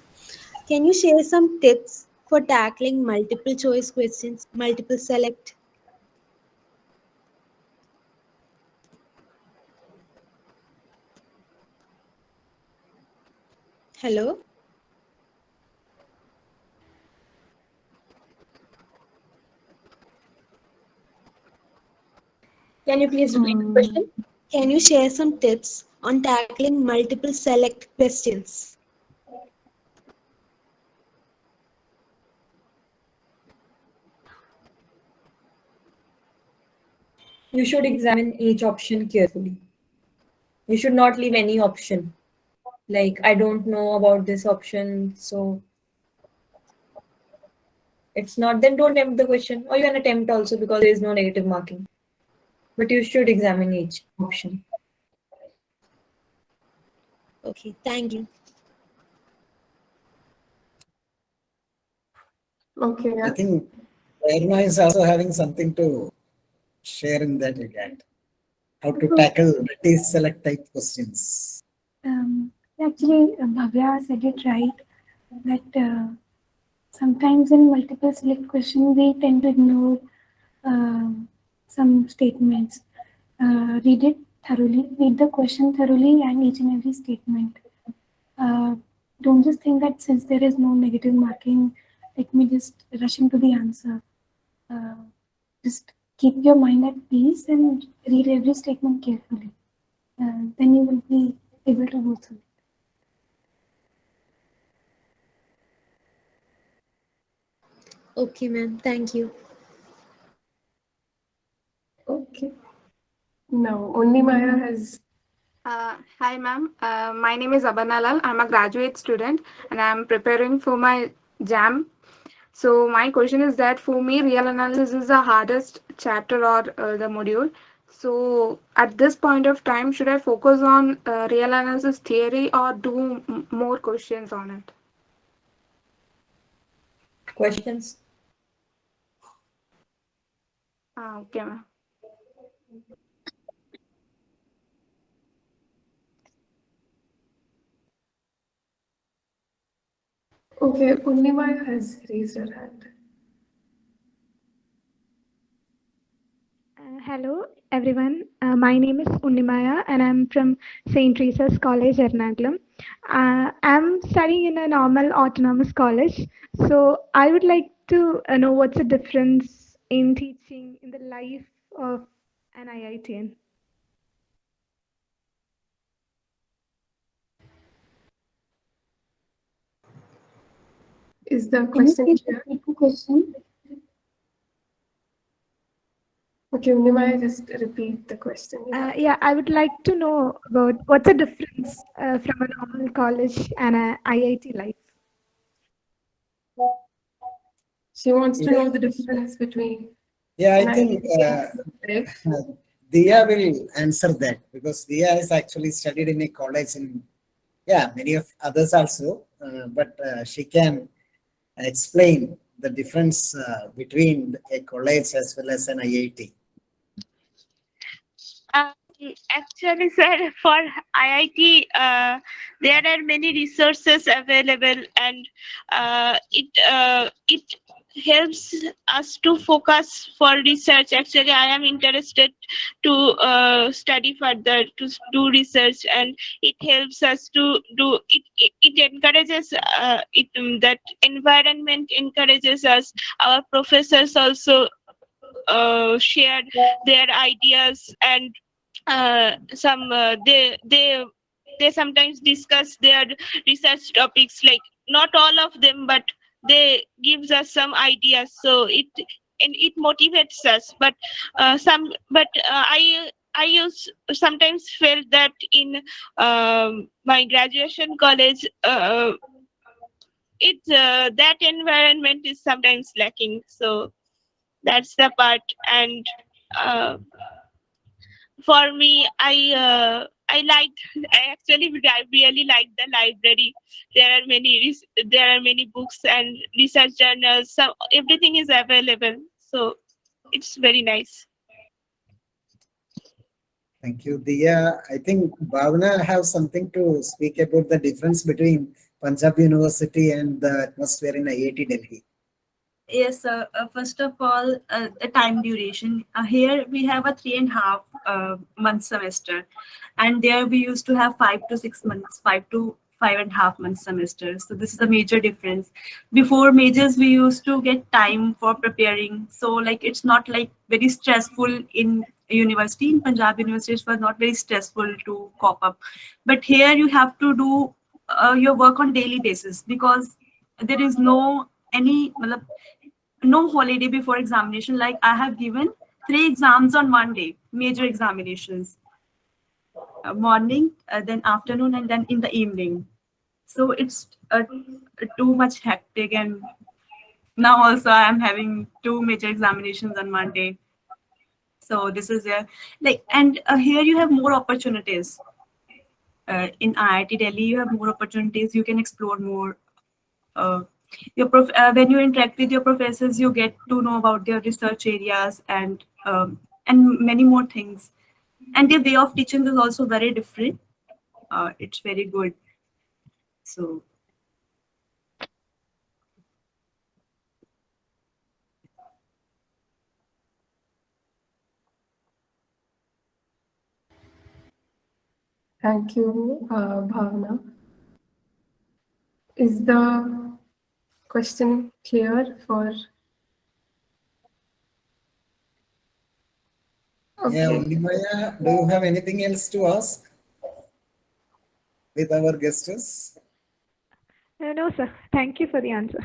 Can you share some tips for tackling multiple choice questions, multiple select? Hello? Can you please repeat the question? Can you share some tips on tackling multiple select questions? You should examine each option carefully. You should not leave any option. Like, I don't know about this option, so it's not, then don't attempt the question. Or you can attempt also because there is no negative marking. But you should examine each option. Okay, thank you. Okay, I yeah. think Prerna is also having something to share in that regard. How to tackle these select type questions. Actually, Bhavya said it right that sometimes in multiple select questions we tend to ignore some statements. Read it thoroughly, read the question thoroughly and each and every statement. Don't just think that since there is no negative marking, let me just rush into the answer. Just keep your mind at peace and read every statement carefully. Then you will be able to go through it. Okay, ma'am. Thank you. Okay. Now, only Maya has. Hi, ma'am. My name is Abanalal. I'm a graduate student and I'm preparing for my JAM. So my question is that for me, real analysis is the hardest chapter or the module. So at this point of time, should I focus on real analysis theory or do more questions on it? Questions? Okay, ma'am. Okay, only Maya has raised her hand. Hello, everyone. My name is Unnimaya, and I'm from St. Teresa's College, Ernakulam. I'm studying in a normal autonomous college. So I would like to know what's the difference in teaching in the life of an IITian. Is the Can you question please clear? repeat the question? Okay, Unnimaya, just repeat the question. Yeah, I would like to know about what's the difference from a normal college and a IIT life. She wants to know the difference between. Yeah, I an think IIT Diya will answer that because Diya has actually studied in a college in, many of others also, but she can explain the difference between a college as well as an IIT. Actually, sir, for IIT, there are many resources available, and it helps us to focus for research. Actually, I am interested to study further, to do research, and it helps us to do it. It encourages that environment encourages us. Our professors also shared their ideas, and they sometimes discuss their research topics, like not all of them, but they gives us some ideas, so it motivates us. But I use sometimes felt that in my graduation college, that environment is sometimes lacking, so that's the part. And for me, I really like the library. There are many books and research journals, so everything is available, so it's very nice. Thank you, Diya. I think Bhavna have something to speak about the difference between Panjab University and the atmosphere in IIT Delhi. Yes, first of all, the time duration. Here we have a 3.5 month semester, and there we used to have 5 to 6 months, 5 to 5.5 months semester. So this is a major difference. Before majors, we used to get time for preparing. So like it's not like very stressful in university. In Punjab University, it was not very stressful to cop up. But here you have to do your work on daily basis because there is no holiday before examination. Like I have given 3 exams on one day, major examinations. Morning, then afternoon, and then in the evening. So it's too much hectic, and now also I am having 2 major examinations on Monday. So this is and here you have more opportunities. In IIT Delhi, you have more opportunities. You can explore more. When you interact with your professors, you get to know about their research areas and many more things. And their way of teaching is also very different. It's very good. So. Thank you, Bhavna. Is the question clear for? Yeah, Unnimaya, do you have anything else to ask with our guests? No, sir. Thank you for the answer.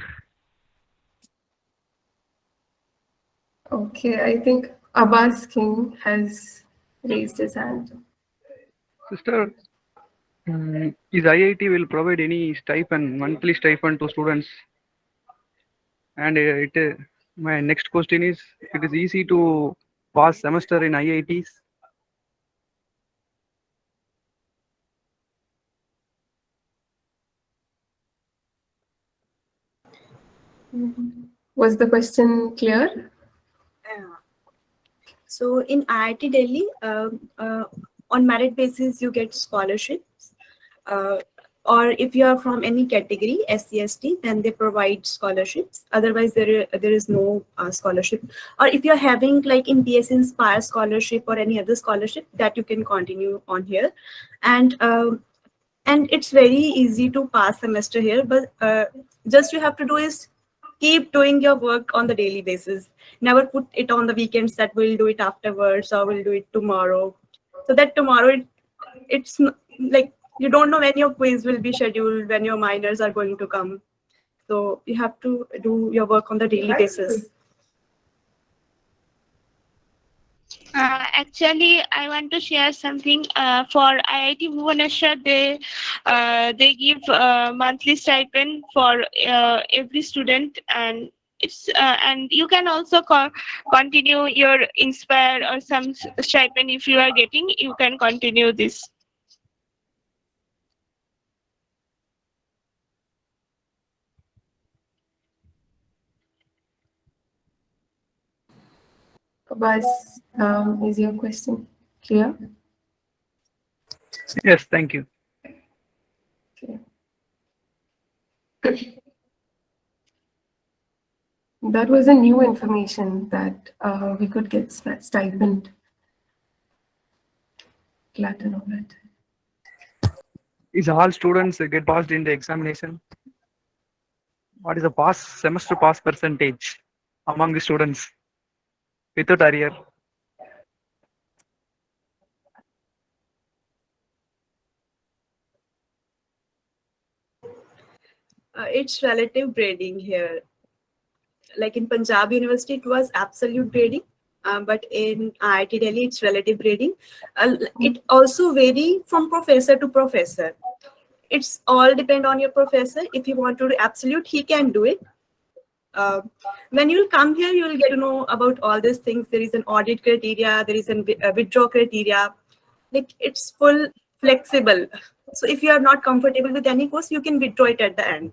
Okay, I think Abbas King has raised his hand. Sister, is IIT will provide any stipend, monthly stipend to students? And my next question is, it is easy to pass semester in IITs? Was the question clear? So in IIT Delhi, on merit basis, you get scholarships. Or if you are from any category, SC, ST, then they provide scholarships. Otherwise, there is no scholarship. Or if you're having like in BS Inspire scholarship or any other scholarship, that you can continue on here. And it's very easy to pass semester here, but just you have to do is keep doing your work on the daily basis. Never put it on the weekends that we'll do it afterwards or we'll do it tomorrow. So that tomorrow it's like you don't know when your quiz will be scheduled, when your minors are going to come. So you have to do your work on the daily basis. Actually, I want to share something. For IIT Bhubaneswar, they give monthly stipend for every student, and it's and you can also continue your Inspire or some stipend if you are getting. You can continue this. Abbas, is your question clear? Yes, thank you. Okay. That was a new information that we could get stipend. Glad to know that. Is all students get passed in the examination? What is the semester pass percentage among the students without arrear? It's relative grading here. Like in Panjab University, it was absolute grading. But in IIT Delhi, it's relative grading. It also vary from professor to professor. It's all depend on your professor. If you want to do absolute, he can do it. When you'll come here, you'll get to know about all these things. There is an audit criteria, there is a withdraw criteria. Like it's full flexible. So if you are not comfortable with any course, you can withdraw it at the end.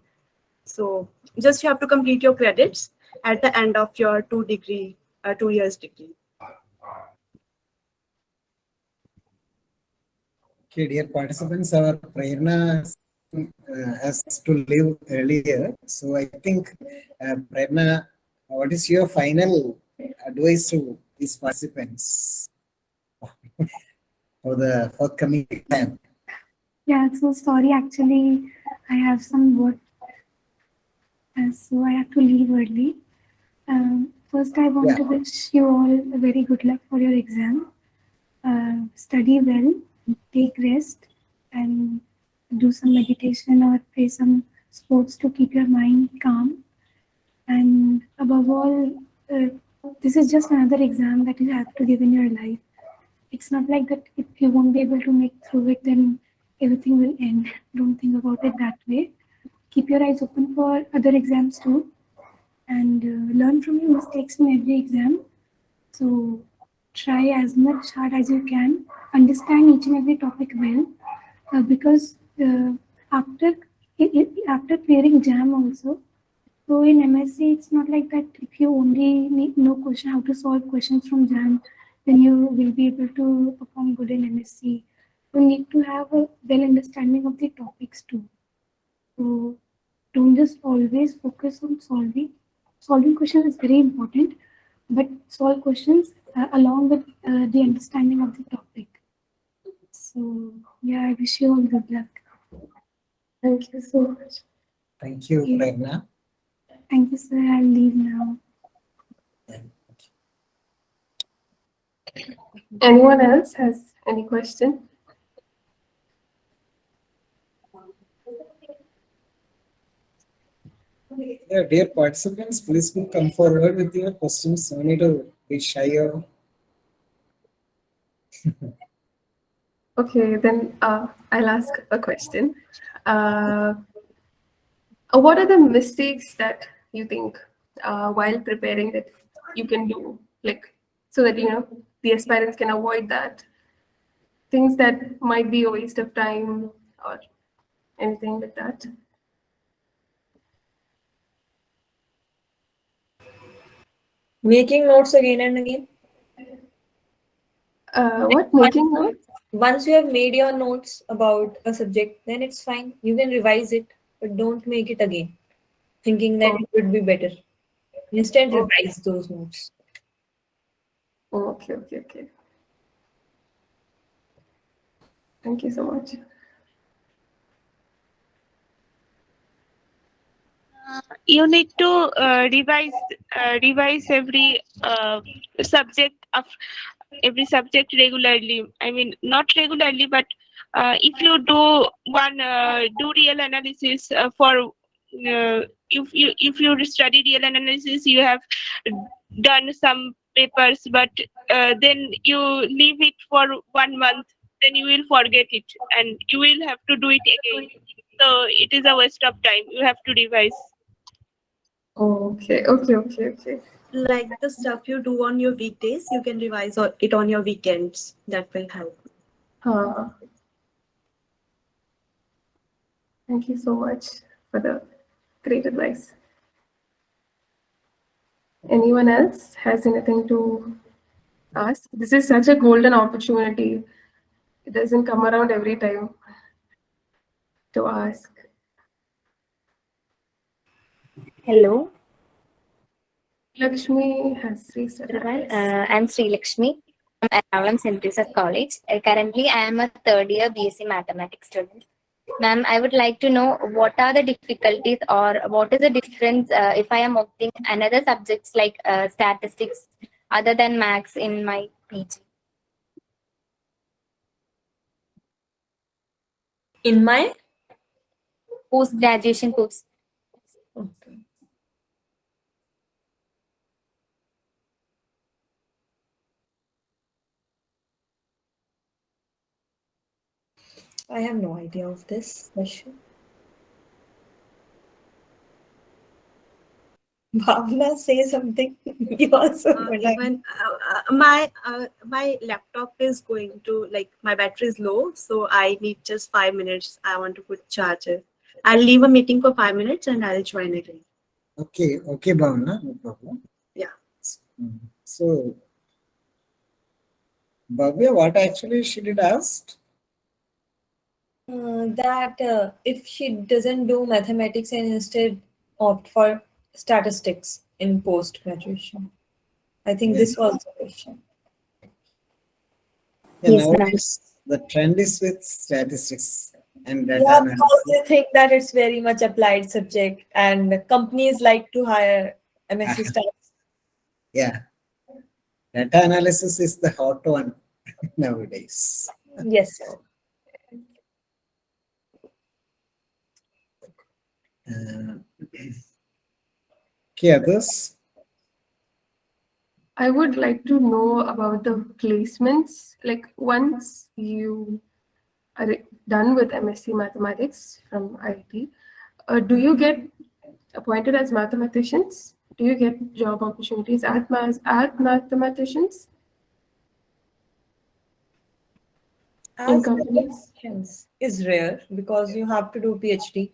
So just you have to complete your credits at the end of your 2 years degree. Okay, dear participants, our Prerna has to leave earlier. So I think, Prerna, what is your final advice to these participants for the forthcoming exam? Yeah, so sorry, actually, I have some work, so I have to leave early. First, I want to wish you all a very good luck for your exam. Study well, take rest, and do some meditation or play some sports to keep your mind calm. And above all, this is just another exam that you have to give in your life. It's not like that if you won't be able to make through it, then everything will end. Don't think about it that way. Keep your eyes open for other exams too, and learn from your mistakes in every exam. So try as much hard as you can. Understand each and every topic well, because after after clearing jam also. So in MSc, it's not like that if you only need know question how to solve questions from jam, then you will be able to perform good in MSc. You need to have a well understanding of the topics too. So don't just always focus on solving. Solving questions is very important, but solve questions along with the understanding of the topic. So yeah, I wish you all good luck. Thank you so much. Thank you, Prerna. Thank you, sir. I'll leave now. Anyone else has any question? Yeah, dear participants, please do come forward with your questions. No need to be shy or Okay, then I'll ask a question. What are the mistakes that you think while preparing that you can do, like, so that the aspirants can avoid that? Things that might be a waste of time or anything like that. Making notes again and again. What making notes? Once you have made your notes about a subject, then it's fine. You can revise it, but don't make it again, thinking that it would be better. Instead, revise those notes. Okay, okay, okay. Thank you so much. You need to revise every subject of every subject regularly. I mean, not regularly, but if you do do real analysis for if you study real analysis, you have done some papers, but then you leave it for 1 month, then you will forget it and you will have to do it again. So it is a waste of time. You have to revise. Okay, okay, okay, okay. Like the stuff you do on your weekdays, you can revise it on your weekends. That will help. Thank you so much for the great advice. Anyone else has anything to ask? This is such a golden opportunity. It doesn't come around every time to ask. Hello, Lakshmi has raised her everyone. hand. I'm Sri Lakshmi from Ernakulam St. Teresa's College. Currently, I am a third year BSc Mathematics student. Ma'am, I would like to know what are the difficulties or what is the difference if I am opting another subjects like statistics other than maths in my PG. In my post-graduation course. Okay. I have no idea of this question. Bhavna, say something. You also Even my laptop is going to, like, my battery is low, so I need just 5 minutes. I want to put charger. I'll leave a meeting for 5 minutes and I'll join again. okay, okay, Bhavna, no problem. Yeah. So, Bhavya, what actually she did ask? That if she doesn't do mathematics and instead opt for statistics in post-graduation. I think this was the question. Yeah, Yes, ma'am. nowadays the trend is with statistics and data Yeah, analysis. because they think that it's very much applied subject and companies like to hire MSc staff. Yeah. Data analysis is the hot one nowadays. Yes. Okay, others? I would like to know about the placements. Like once you are done with MSc Mathematics from IIT, do you get appointed as mathematicians? Do you get job opportunities at mathematicians in As companies? mathematicians is rare because you have to do PhD.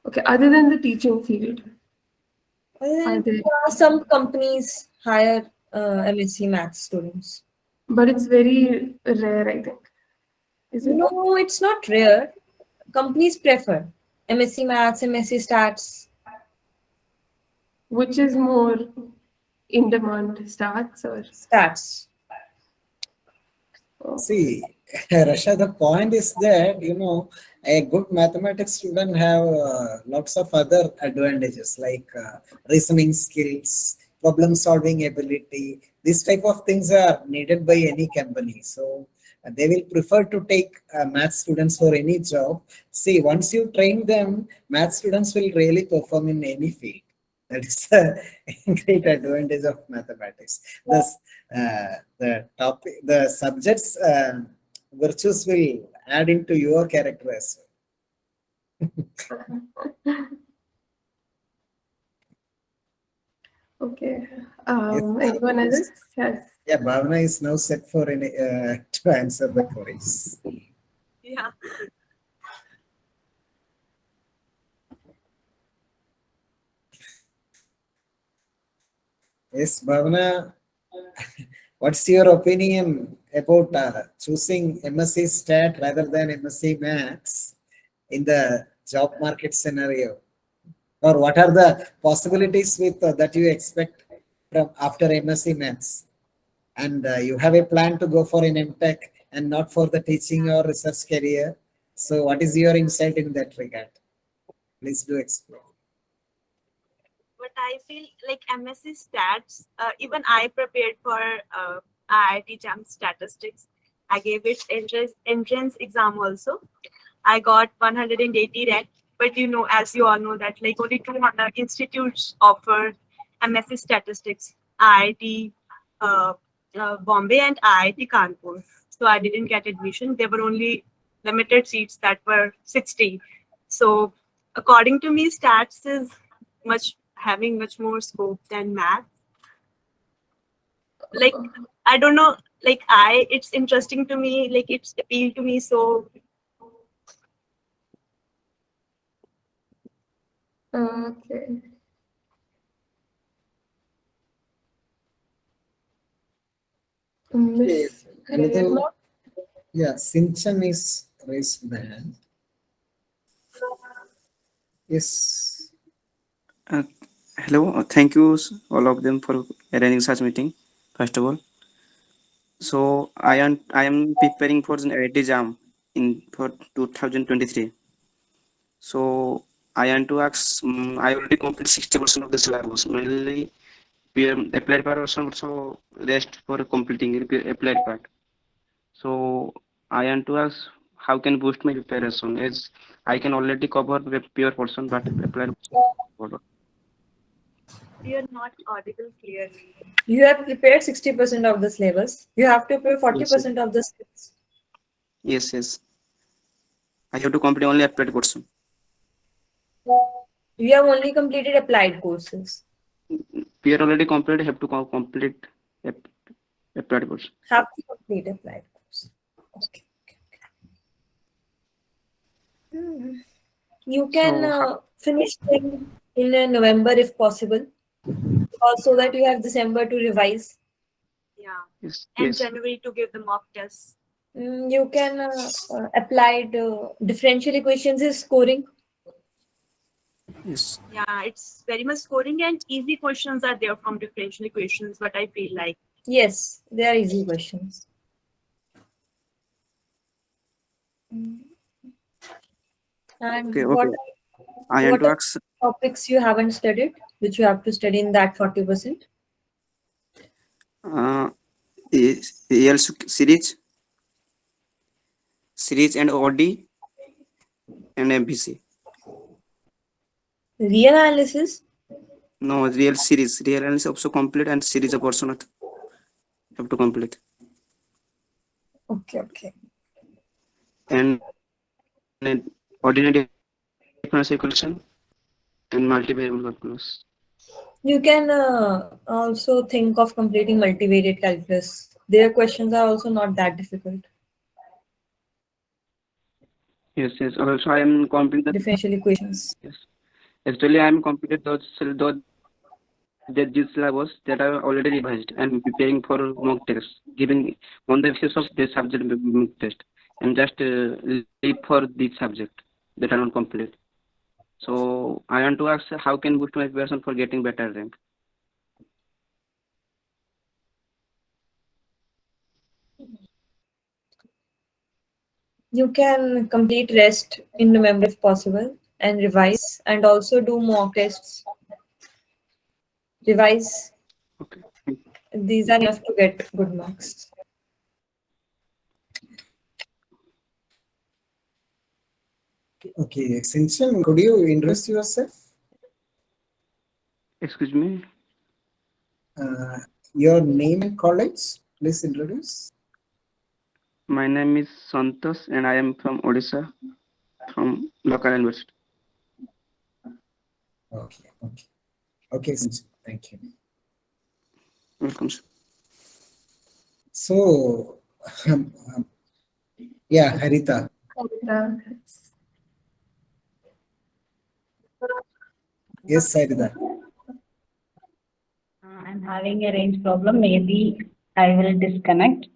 Okay, other than the teaching field, Well, they? some companies hire MSc Maths students. But it's very rare, I think. Is it? No, it's not rare. Companies prefer MSc Maths, MSc Stats. Which is more in demand, stats or Stats? See, Rasha, the point is that, a good mathematics student have lots of other advantages like reasoning skills, problem solving ability. These type of things are needed by any company. So they will prefer to take math students for any job. See, once you train them, math students will really perform in any field. That is a great advantage of mathematics. Thus, the subjects virtues will add into your character as well. Okay. Anyone else? Yes. Yeah, Bhavna is now set for to answer the queries. Yeah. Yes, Bhavna, what's your opinion about choosing MSc Stat rather than MSc Maths in the job market scenario? Or what are the possibilities with that you expect from after MSc Maths? And you have a plan to go for an M.Tech and not for the teaching or research career. So what is your insight in that regard? Please do explain. But I feel like MSc Stats, even I prepared for IIT JAM Statistics. I gave it entrance exam also. I got 180 rank, but as you all know that like only 200 institutes offer MSc Statistics, IIT Bombay and IIT Kanpur. So I didn't get admission. There were only limited seats that were 60. So according to me, stats is having much more scope than math. Like I don't know, like it's interesting to me, like it's appealed to me. So Okay. Miss Prerna? Yeah, Sinchan is raised hand. Yes. Hello, thank you all of them for arranging such meeting. First of all, so I am preparing for an IIT JAM in for 2023. So I want to ask. I already completed 60% of the syllabus. Mainly, we applied part also rest for completing applied part. So I want to ask how can boost my preparation as I can already cover the pure portion but applied portion. you're not audible clearly. You have prepared 60% of the syllabus. You have to prepare 40% of the syllabus. Yes. I have to complete only applied portion. You have only completed applied courses. We are already completed. Have to complete applied course. Have to complete applied course. Okay. You can finish in November if possible, so that you have December to revise. Yeah. Yes. And January to give the mock tests. You can applied differential equations is scoring. Yes. Yeah, it's very much scoring and easy questions are there from differential equations, but I feel like. Yes, they are easy questions. And what are topics you haven't studied, which you have to study in that 40%? EL series and OD and MVC. Real analysis? No, real series. Real analysis also complete and series of also not have to complete. Okay. And ordinary differential equation and multivariable calculus. You can also think of completing multivariate calculus. Their questions are also not that difficult. Yes. Also, I am completing the Differential equations. Yes. Actually, I am completed those syllabus that are already revised and preparing for mock tests, giving on the basis of this subject mock test, and just leave for this subject that are not complete. So I want to ask, how can boost my preparation for getting better rank? You can complete rest in November if possible and revise, and also do mock tests. Revise. Okay. These are enough to get good marks. Okay, Extension, could you introduce yourself? Excuse me? Your name and college, please introduce. My name is Santosh and I am from Odisha, from local university. Okay, Extension, thank you. Welcome. So, yeah, Harita. Yes, Harita. I'm having a range problem. Maybe I will disconnect.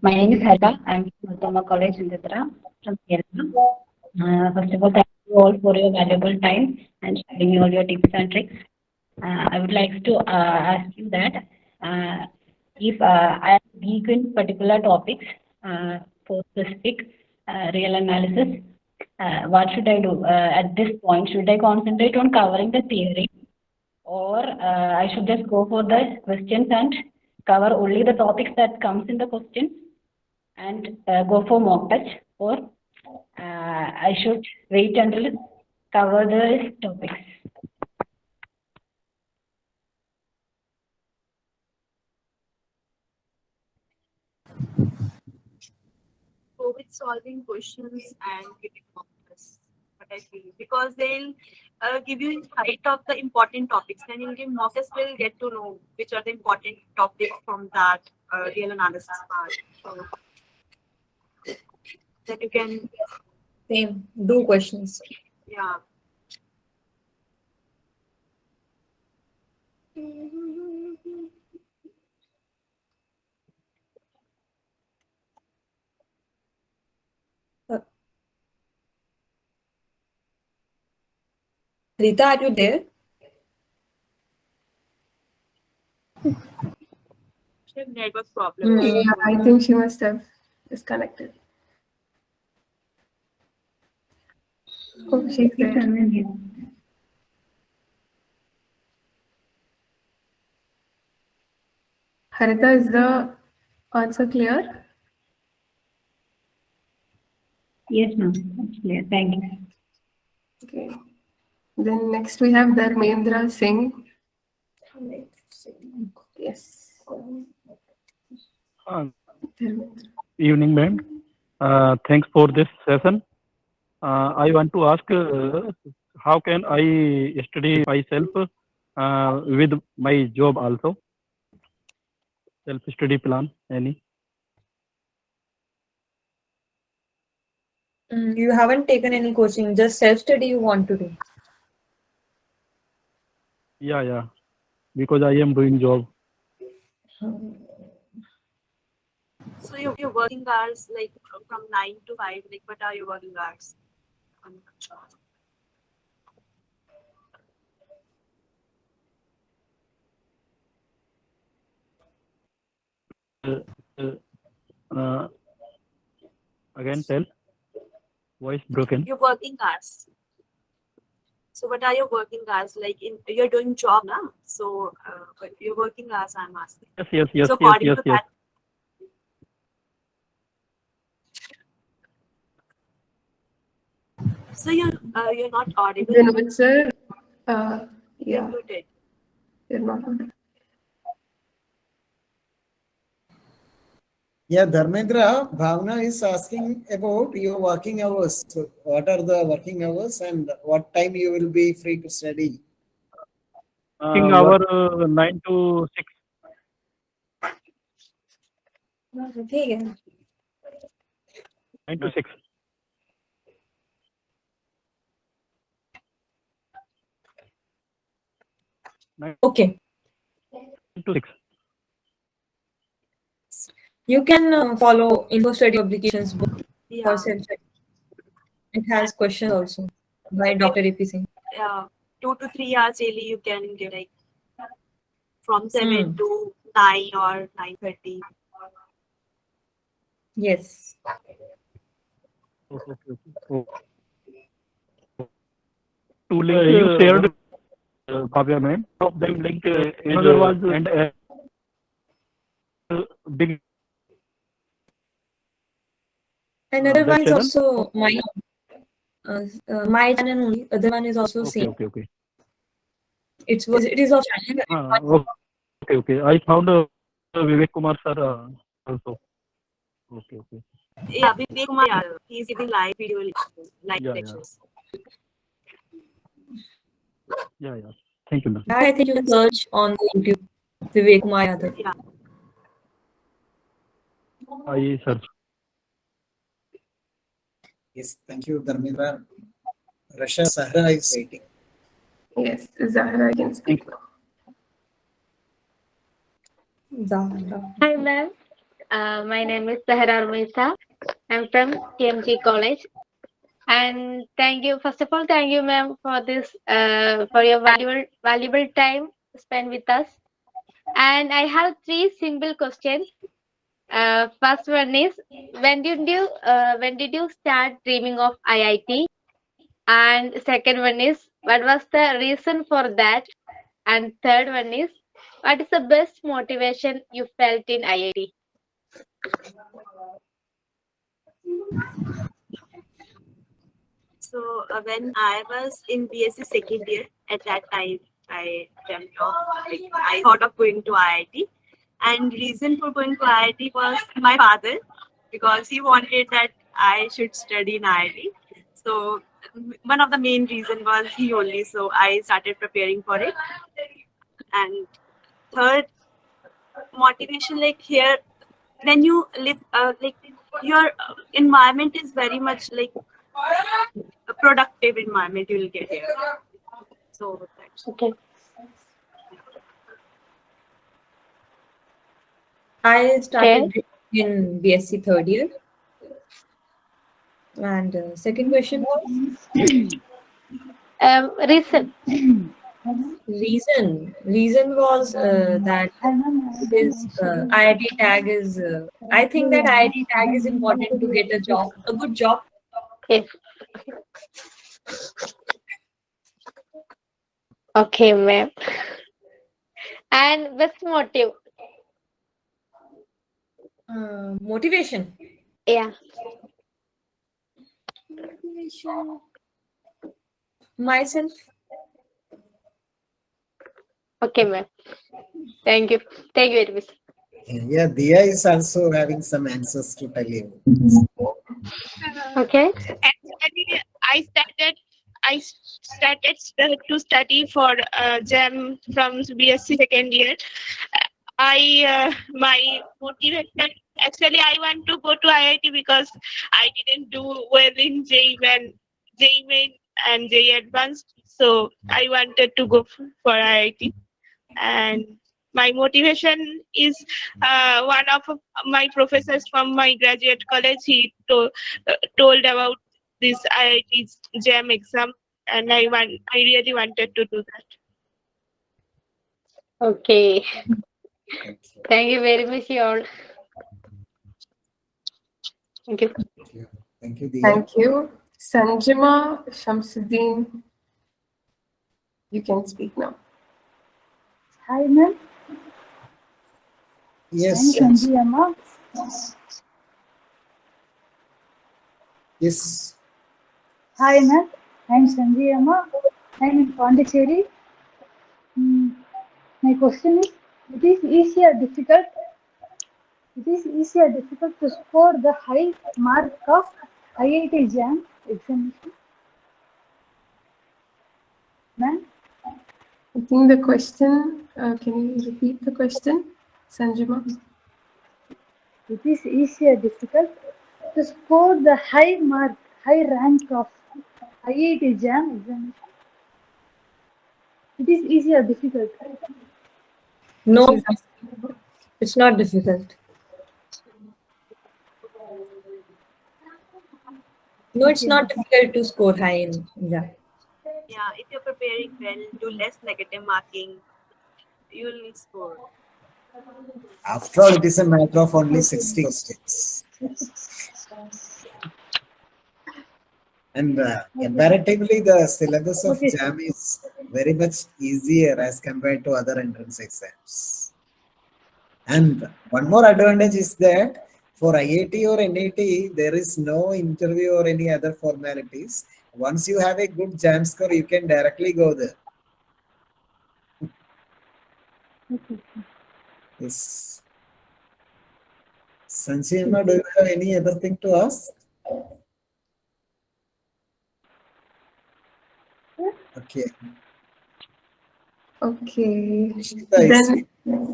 My name is Harita. I'm from Maths College in Ditra, from Kerala. First of all, thank you all for your valuable time and sharing all your tips and tricks. I would like to ask you that if I am weak in particular topics for specific real analysis, what should I do at this point? Should I concentrate on covering the theory, or I should just go for the questions and cover only the topics that comes in the question and go for mock test, or I should wait until cover the topics? Go with solving questions and giving mock tests. What I feel, because they'll give you insight of the important topics. Then in game mock test, will get to know which are the important topics from that real analysis part. So that you can do questions. Yeah. Rita, are you there? She have network problem. Yeah, I think she must have disconnected. Oh, she's there. Harita, is the answer clear? Yes, ma'am. That's clear. Thank you. Okay. Then next we have Dharmendra Singh. Yes. Evening, ma'am. Thanks for this session. I want to ask, how can I study myself with my job also? Self-study plan, any? You haven't taken any coaching, just self-study you want to do. Yeah. Because I am doing job. So your working hours, like from 9 to 5, like what are your working hours? Again, tell. Voice broken. Your working hours. So what are your working hours? Like you're doing job now. So but your working hours, I'm asking. Yes. So according to that. So you're not audible. Vinod sir, Yeah. muted. You're not muted. Yeah, Dharmendra, Bhavna is asking about your working hours. So what are the working hours and what time you will be free to study? Working hour 9 to 6. 9 to 6. Okay. 9 to 6. You can follow Info Study Publications book for Yeah. self-study. It has questions also by Dr. A.P. Singh. Yeah, 2 to 3 hours daily you can get, like from 7 Hmm. to 9 or 9:30. Yes. Okay. Two links you shared, Bhavya ma'am. Of them link another was and big. Another one is channel? also my channel only. Other one is also same. Okay. It is of channel. Okay. I found Vinod Kumar sir also. Okay. Yeah, Vivek Kumar, yeah, he's giving live video lectures. Yeah. Thank you, ma'am. I think you can search on YouTube Vivek Kumar Yadav. Yeah. I search. Yes, thank you, Dharmendra. Rasha Sahra is waiting. Yes, Zahra can speak now. Hi, ma'am. My name is Zahra Ubaid. I'm from TMG College. And thank you, first of all, thank you, ma'am, for this, for your valuable time spent with us. And I have three simple questions. First one is, when did you start dreaming of IIT? And second one is, what was the reason for that? And third one is, what is the best motivation you felt in IIT? So when I was in BSc second year, at that time I dreamt of, I thought of going to IIT, and reason for going to IIT was my father, because he wanted that I should study in IIT. So one of the main reason was he only. So I started preparing for it. And third motivation, like here, when you live, your environment is very much like a productive environment you will get here. So that's okay. I started in BSc third year. And second question was? Reason. Reason was that this IIT tag is. I think that IIT tag is important to get a job, a good job. Yes. Okay, ma'am. And best motive? Motivation. Yeah. Motivation. Myself. Okay, ma'am. Thank you. Thank you very much. Yeah, Diya is also having some answers to tell you. Okay. Actually, I started to study for GEM from BSc second year. My motivation, actually I want to go to IIT because I didn't do well in JEE Main and JEE Advanced, so I wanted to go for IIT. And my motivation is one of my professors from my graduate college. He told about this IIT JAM exam, and I really wanted to do that. Okay. Thank you very much, you all. Thank you. Thank you, Diya. Thank you. Sanjima Shamsuddin, you can speak now. Hi, ma'am. Yes. I'm Sanjima. Yes. Hi, ma'am. I'm Sanjima. I'm in Pondicherry. My question is, it is easy or difficult? It is easy or difficult to score the high mark of IIT JAM examination? Ma'am? I think the question, can you repeat the question, Sanjima? It is easy or difficult to score the high rank of IIT JAM examination? It is easy or difficult? No, it's not difficult. No, it's not difficult to score high in exam. Yeah, if you're preparing well, do less negative marking, you will score. After all, it is a matter of only 60 questions. And comparatively, the syllabus of JAM is very much easier as compared to other entrance exams. And one more advantage is that for IIT or NIT, there is no interview or any other formalities. Once you have a good JAM score, you can directly go there. Yes. Sanjima, do you have any other thing to ask? Okay. Okay. Nishita is Then,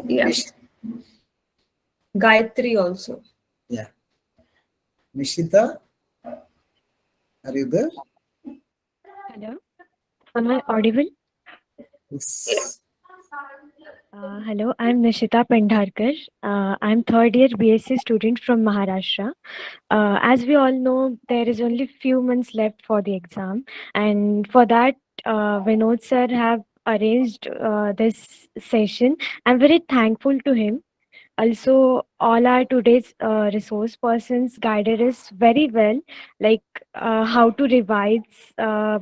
yeah. Gayatri also. Yeah. Nishita, are you there? Hello, am I audible? Yes. Hello, I'm Nishita Pendharkar. I'm third year BSc student from Maharashtra. As we all know, there is only few months left for the exam, and for that, Vinod sir have arranged this session. I'm very thankful to him. Also, all our today's resource persons guided us very well, like how to revise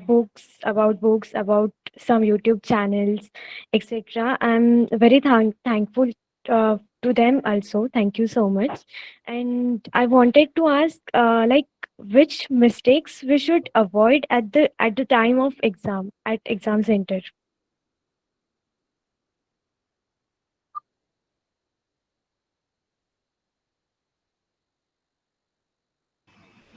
books, about some YouTube channels, etc. I'm very thankful to them also. Thank you so much. And I wanted to ask, like, which mistakes we should avoid at the time of exam at exam center.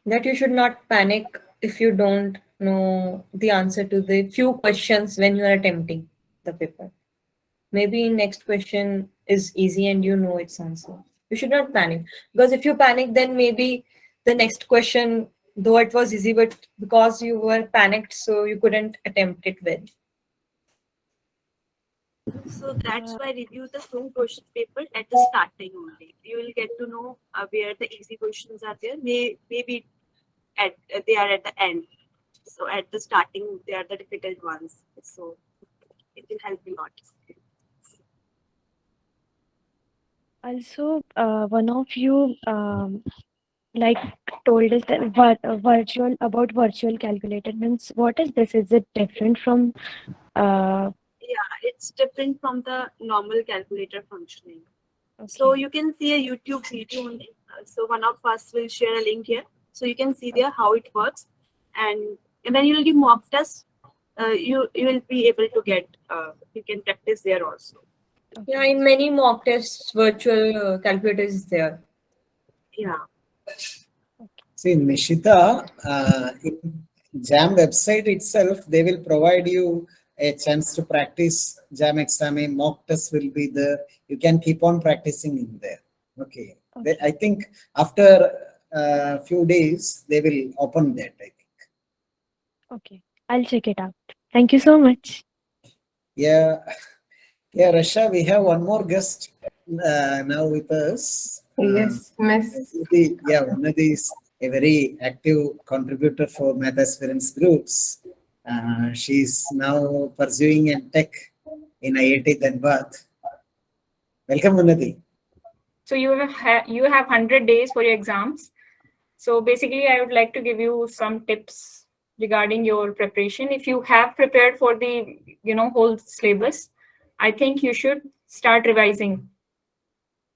That you should not panic if you don't know the answer to the few questions when you are attempting the paper. Maybe next question is easy and you know its answer. You should not panic, because if you panic, then maybe the next question, though it was easy, but because you were panicked, so you couldn't attempt it well. So that's why review the full question paper at the starting only. You will get to know where the easy questions are there. Maybe they are at the end. So at the starting, they are the difficult ones. So it will help a lot. Also, one of you like told us that virtual calculator means, what is this? Is it different from Yeah, it's different from the normal calculator functioning. So you can see a YouTube video only. So one of us will share a link here. So you can see there how it works. And when you will give mock test, you will be able to get, you can practice there also. Yeah, in many mock tests, virtual calculator is there. Yeah. See, Nishita, in JAM website itself, they will provide you a chance to practice JAM exam. A mock test will be there. You can keep on practicing in there. Okay. I think after a few days, they will open that, I think. Okay, I'll check it out. Thank you so much. Yeah. Yeah, Rasha, we have one more guest now with us. Yes, Miss. Yeah, Unnati is a very active contributor for Maths Aspirants Groups. She is now pursuing M.Tech in IIT Dhanbad. Welcome, Unnati. So you have 100 days for your exams. So basically, I would like to give you some tips regarding your preparation. If you have prepared for the whole syllabus, I think you should start revising.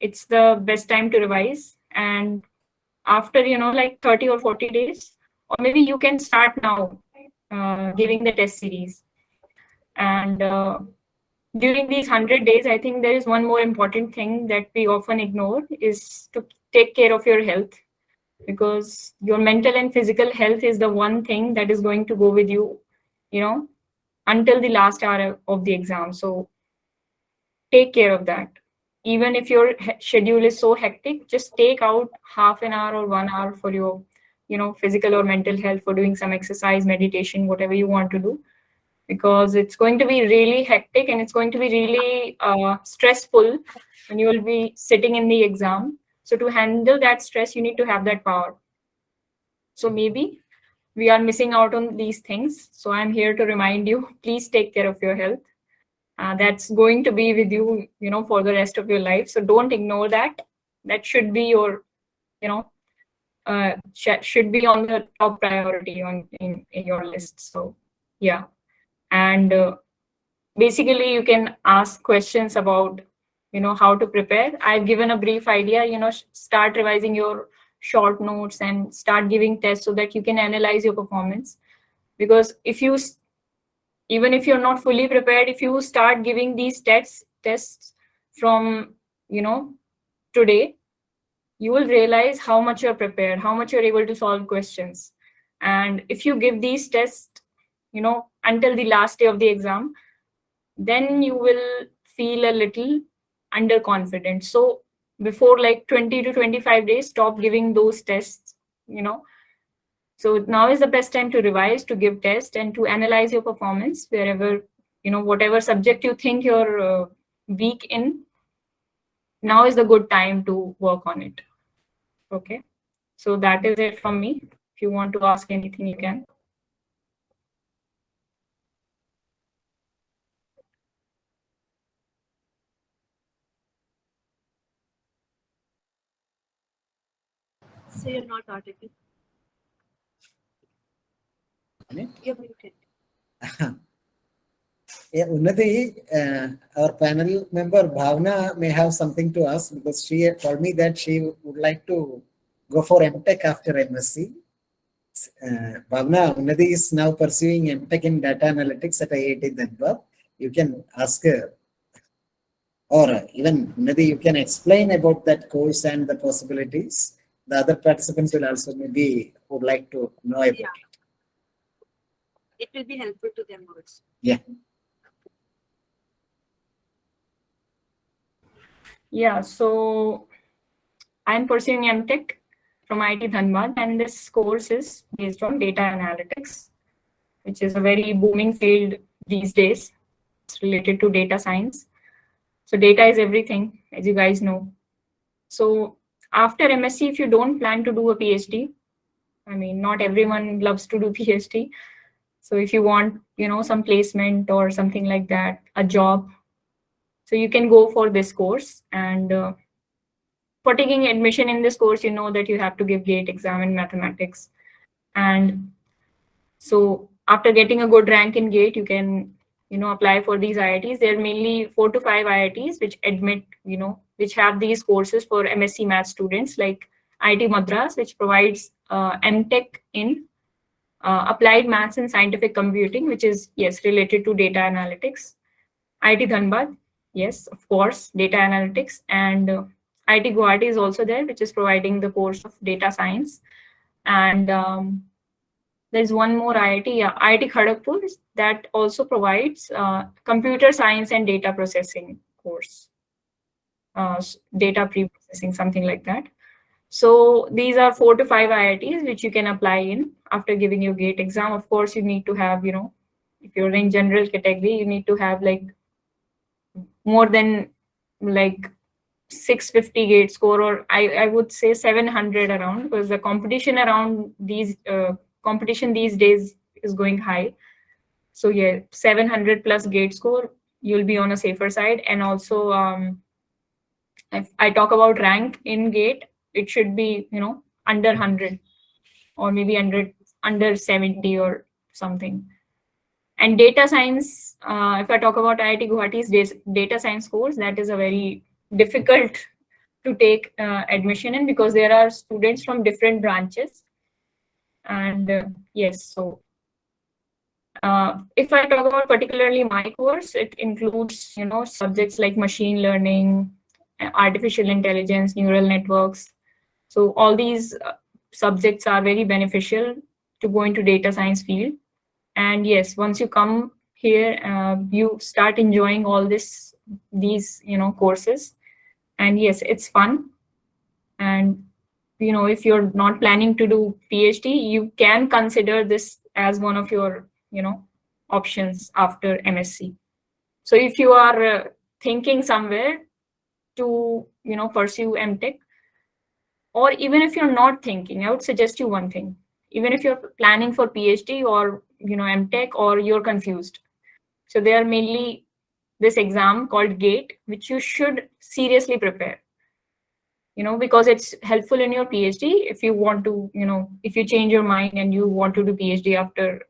It's the best time to revise. And after like 30 or 40 days, or maybe you can start now giving the test series. And during these 100 days, I think there is one more important thing that we often ignore is to take care of your health, because your mental and physical health is the one thing that is going to go with you, until the last hour of the exam. So take care of that. Even if your schedule is so hectic, just take out half an hour or 1 hour for your, physical or mental health, for doing some exercise, meditation, whatever you want to do, because it's going to be really hectic and it's going to be really stressful when you will be sitting in the exam. So to handle that stress, you need to have that power. So maybe we are missing out on these things. So I'm here to remind you, please take care of your health. That's going to be with you, for the rest of your life. So don't ignore that. That should be your, should be on the top priority in your list. So yeah. And basically you can ask questions about, how to prepare. I've given a brief idea, start revising your short notes and start giving tests so that you can analyze your performance. Because even if you're not fully prepared, if you start giving these tests from, today, you will realize how much you're prepared, how much you're able to solve questions. And if you give these tests, until the last day of the exam, then you will feel a little underconfident. So before like 20 to 25 days, stop giving those tests, So now is the best time to revise, to give tests, and to analyze your performance wherever, whatever subject you think you're weak in. Now is the good time to work on it. Okay. So that is it from me. If you want to ask anything, you can. So you're not audible. You're muted. Yeah, Unnati, our panel member Bhavna may have something to ask, because she had told me that she would like to go for M.Tech after M.Sc. Bhavna, Unnati is now pursuing M.Tech in data analytics at IIT Dhanbad. You can ask her, or even Unnati, you can explain about that course and the possibilities. The other participants will also maybe would like to know about it. It will be helpful to them also. Yeah. Yeah, so I'm pursuing M.Tech from IIT Dhanbad, and this course is based on data analytics, which is a very booming field these days. It's related to data science. So data is everything, as you guys know. So after MSc, if you don't plan to do a PhD, I mean, not everyone loves to do PhD. So if you want, some placement or something like that, a job, so you can go for this course. And for taking admission in this course, you know that you have to give GATE exam in mathematics. And so after getting a good rank in GATE, you can, apply for these IITs. There are mainly 4 to 5 IITs which admit, which have these courses for MSc Math students, like IIT Madras, which provides M.Tech in applied maths and scientific computing, which is, yes, related to data analytics. IIT Dhanbad, yes, of course, data analytics. And IIT Guwahati is also there, which is providing the course of data science. And there's one more IIT, IIT Kharagpur, that also provides computer science and data processing course, data pre-processing, something like that. So these are 4 to 5 IITs which you can apply in after giving your GATE exam. Of course, you need to have, if you're in general category, you need to have like more than like 650 GATE score, or I would say 700 around, because the competition around these competition these days is going high. So yeah, 700 plus GATE score, you'll be on a safer side. And also, if I talk about rank in GATE, it should be, under 100 or maybe under 70 or something. And data science, if I talk about IIT Guwahati's data science course, that is a very difficult to take admission in, because there are students from different branches. And yes, so If I talk about particularly my course, it includes, subjects like machine learning, artificial intelligence, neural networks. So all these subjects are very beneficial to go into data science field. And yes, once you come here, you start enjoying all these, courses. And yes, it's fun. And, if you're not planning to do PhD, you can consider this as one of your, options after MSc. So if you are thinking somewhere to, pursue M.Tech, or even if you're not thinking, I would suggest you one thing. Even if you're planning for PhD or, M.Tech, or you're confused. So there are mainly this exam called GATE, which you should seriously prepare. Because it's helpful in your PhD if you want to, if you change your mind and you want to do PhD after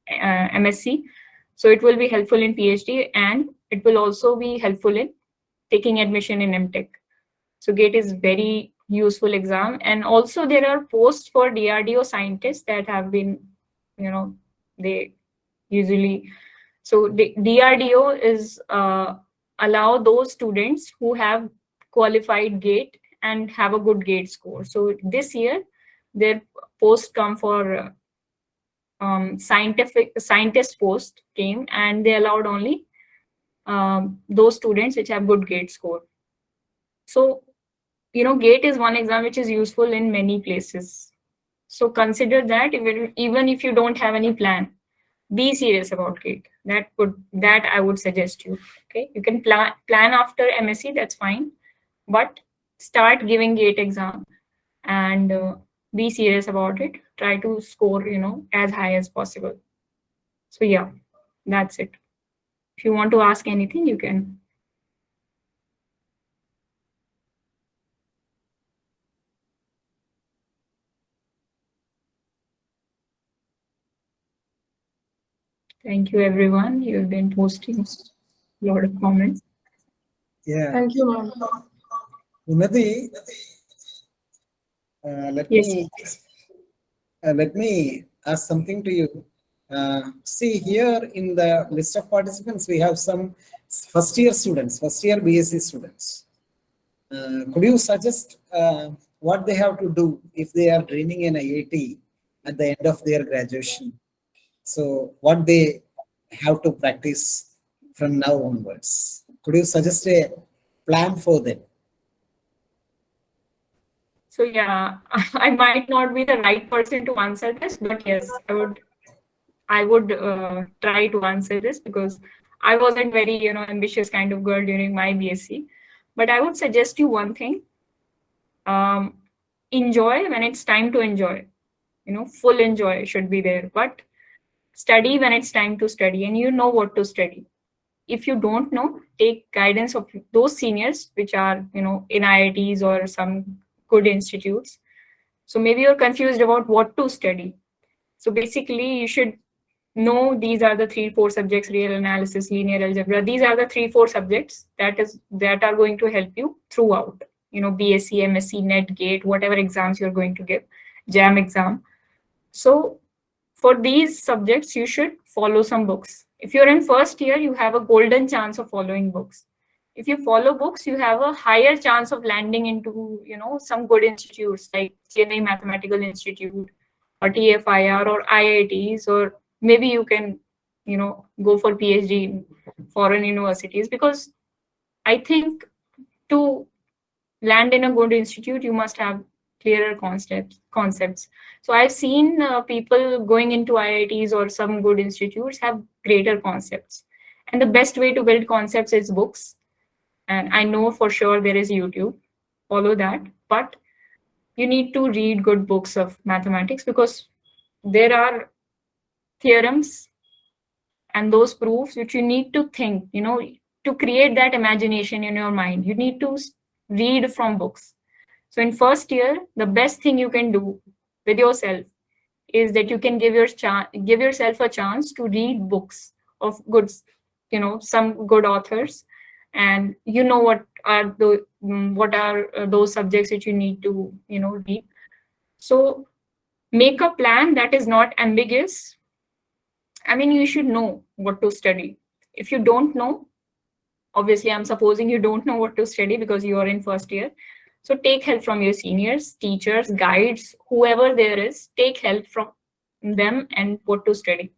MSc. So it will be helpful in PhD, and it will also be helpful in taking admission in M.Tech. So GATE is very useful exam. And also there are posts for DRDO scientists that have been, they usually, so DRDO is allow those students who have qualified GATE and have a good GATE score. So this year, their post come for scientist post came, and they allowed only those students which have good GATE score. So, GATE is one exam which is useful in many places. So consider that even if you don't have any plan, be serious about GATE. That I would suggest you. Okay, you can plan after MSc, that's fine, but start giving GATE exam and be serious about it. Try to score, as high as possible. So yeah, that's it. If you want to ask anything, you can. Thank you, everyone. You've been posting a lot of comments. Yeah. Thank you, ma'am. Unnati, let me ask something to you. See, here in the list of participants, we have some first-year students, first-year BSc students. Could you suggest what they have to do if they are training in IIT at the end of their graduation? So what they have to practice from now onwards? Could you suggest a plan for them? So yeah, I might not be the right person to answer this, but yes, I would try to answer this, because I wasn't very, ambitious kind of girl during my BSc. But I would suggest you one thing. Enjoy when it's time to enjoy. Full enjoy should be there. But study when it's time to study, and you know what to study. If you don't know, take guidance of those seniors which are, in IITs or some good institutes. So maybe you're confused about what to study. So basically, you should know these are the 3-4 subjects: real analysis, linear algebra. These are the 3-4 subjects that are going to help you throughout. BSc, MSc, NET, GATE, whatever exams you're going to give, JAM exam. So for these subjects, you should follow some books. If you're in first year, you have a golden chance of following books. If you follow books, you have a higher chance of landing into, some good institutes like CNI Mathematical Institute or TFIR or IITs, or maybe you can, go for PhD in foreign universities, because I think to land in a good institute, you must have clearer concepts. So I've seen people going into IITs or some good institutes have greater concepts. And the best way to build concepts is books. And I know for sure there is YouTube. Follow that. But you need to read good books of mathematics, because there are theorems and those proofs which you need to think, to create that imagination in your mind. You need to read from books. So in first year, the best thing you can do with yourself is that you can give yourself a chance to read books of good, some good authors, and what are those subjects which you need to read. So make a plan that is not ambiguous, I mean, you should know what to study. If you don't know, obviously I'm supposing you don't know what to study because you are in first year. So take help from your seniors, teachers, guides, whoever there is, take help from them and what to study.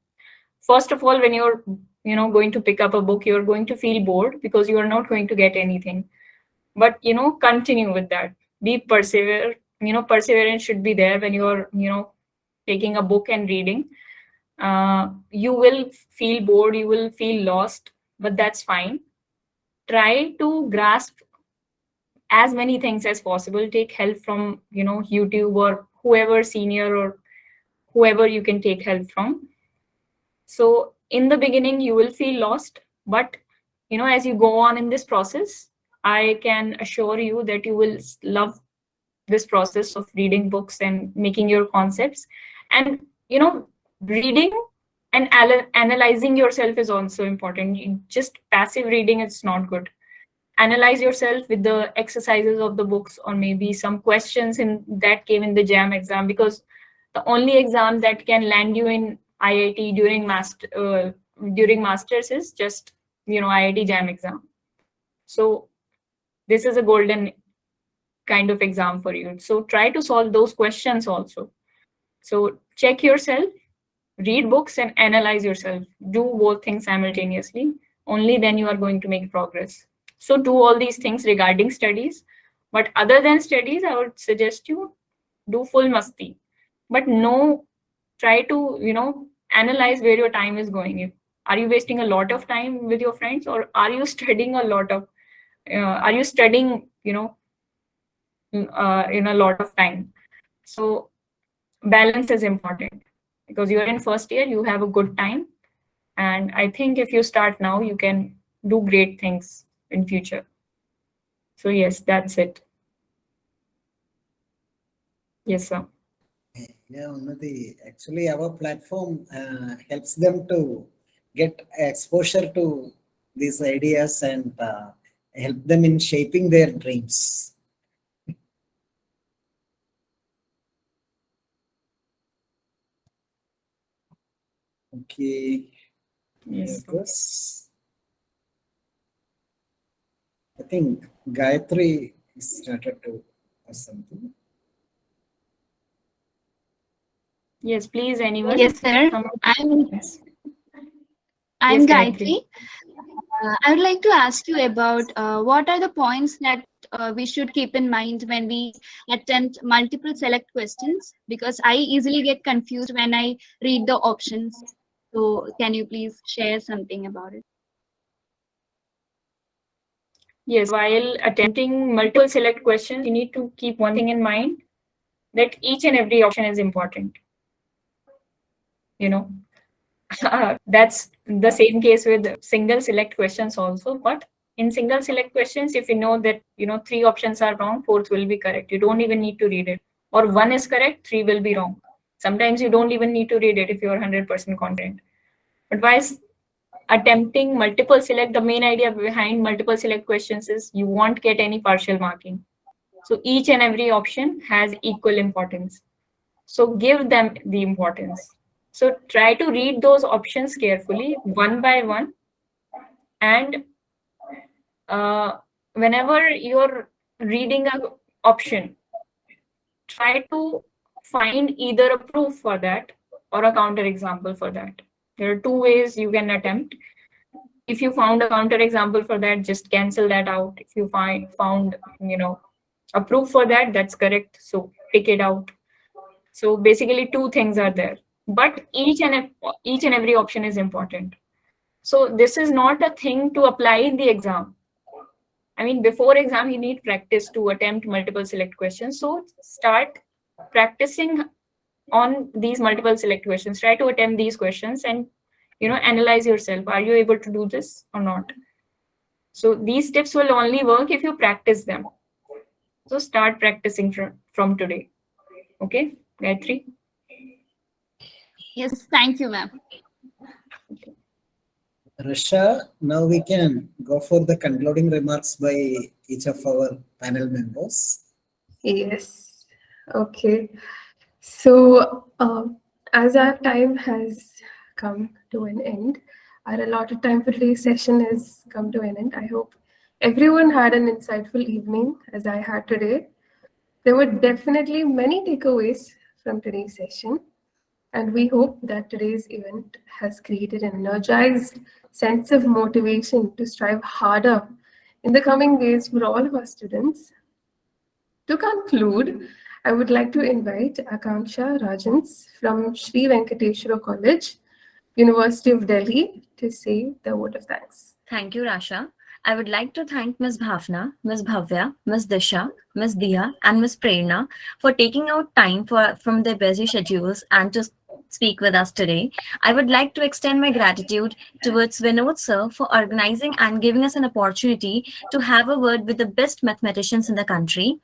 First of all, when you're going to pick up a book, you're going to feel bored because you are not going to get anything. But continue with that. Be persevere. Perseverance should be there when you're taking a book and reading. You will feel bored, you will feel lost, but that's fine. Try to grasp as many things as possible. Take help from YouTube or whoever senior or whoever you can take help from. So in the beginning you will feel lost, but as you go on in this process, I can assure you that you will love this process of reading books and making your concepts. And reading and analyzing yourself is also important. Just passive reading is not good. Analyze yourself with the exercises of the books, or maybe some questions that came in the JAM exam, because the only exam that can land you in IIT during masters is just IIT JAM exam. So this is a golden kind of exam for you. So try to solve those questions also. So check yourself, read books and analyze yourself. Do both things simultaneously. Only then you are going to make progress. So do all these things regarding studies. But other than studies, I would suggest you do full masti. But try to analyze where your time is going. Are you wasting a lot of time with your friends, or are you studying a lot of are you studying in a lot of time? So balance is important, because you're in first year, you have a good time, and I think if you start now, you can do great things in future. So yes, that's it. Yes, sir. Yeah, Unnati, actually our platform helps them to get exposure to these ideas and help them in shaping their dreams. Okay. Yes. I think Gayatri started to ask something. Yes, please, anyone? Yes, sir. I'm Yes, Gayatri. I would like to ask you about what are the points that we should keep in mind when we attempt multiple select questions, because I easily get confused when I read the options. So can you please share something about it? Yes, while attempting multiple select questions, you need to keep one thing in mind, that each and every option is important. That's the same case with single select questions also. But in single select questions, if you know that 3 options are wrong, 4th will be correct. You don't even need to read it. Or 1 is correct, 3 will be wrong. Sometimes you don't even need to read it if you are 100% confident. But while attempting multiple select, the main idea behind multiple select questions is you won't get any partial marking. So each and every option has equal importance. So give them the importance. So try to read those options carefully, one by one. And whenever you're reading an option, try to find either a proof for that or a counter example for that. There are 2 ways you can attempt. If you found a counter example for that, just cancel that out. If you found a proof for that, that's correct. So pick it out. So basically 2 things are there, but each and every option is important. So this is not a thing to apply in the exam. I mean, before exam, you need practice to attempt multiple select questions. So start practicing on these multiple select questions. Try to attempt these questions and analyze yourself. Are you able to do this or not? So these tips will only work if you practice them. So start practicing from today. Okay, Gayatri? Yes, thank you, ma'am. Rasha, now we can go for the concluding remarks by each of our panel members. Yes. Okay. So as our time has come to an end. Our allotted time for today's session has come to an end. I hope everyone had an insightful evening as I had today. There were definitely many takeaways from today's session, and we hope that today's event has created an energized sense of motivation to strive harder in the coming days for all of our students. To conclude, I would like to invite Akanksha Rajans from Sri Venkateshwara College, University of Delhi, to say the word of thanks. Thank you, Rasha. I would like to thank Ms. Bhavna, Ms. Bhavya, Ms. Disha, Ms. Diya, and Ms. Prerna for taking out time from their busy schedules and to speak with us today. I would like to extend my gratitude towards Vinod sir for organizing and giving us an opportunity to have a word with the best mathematicians in the country.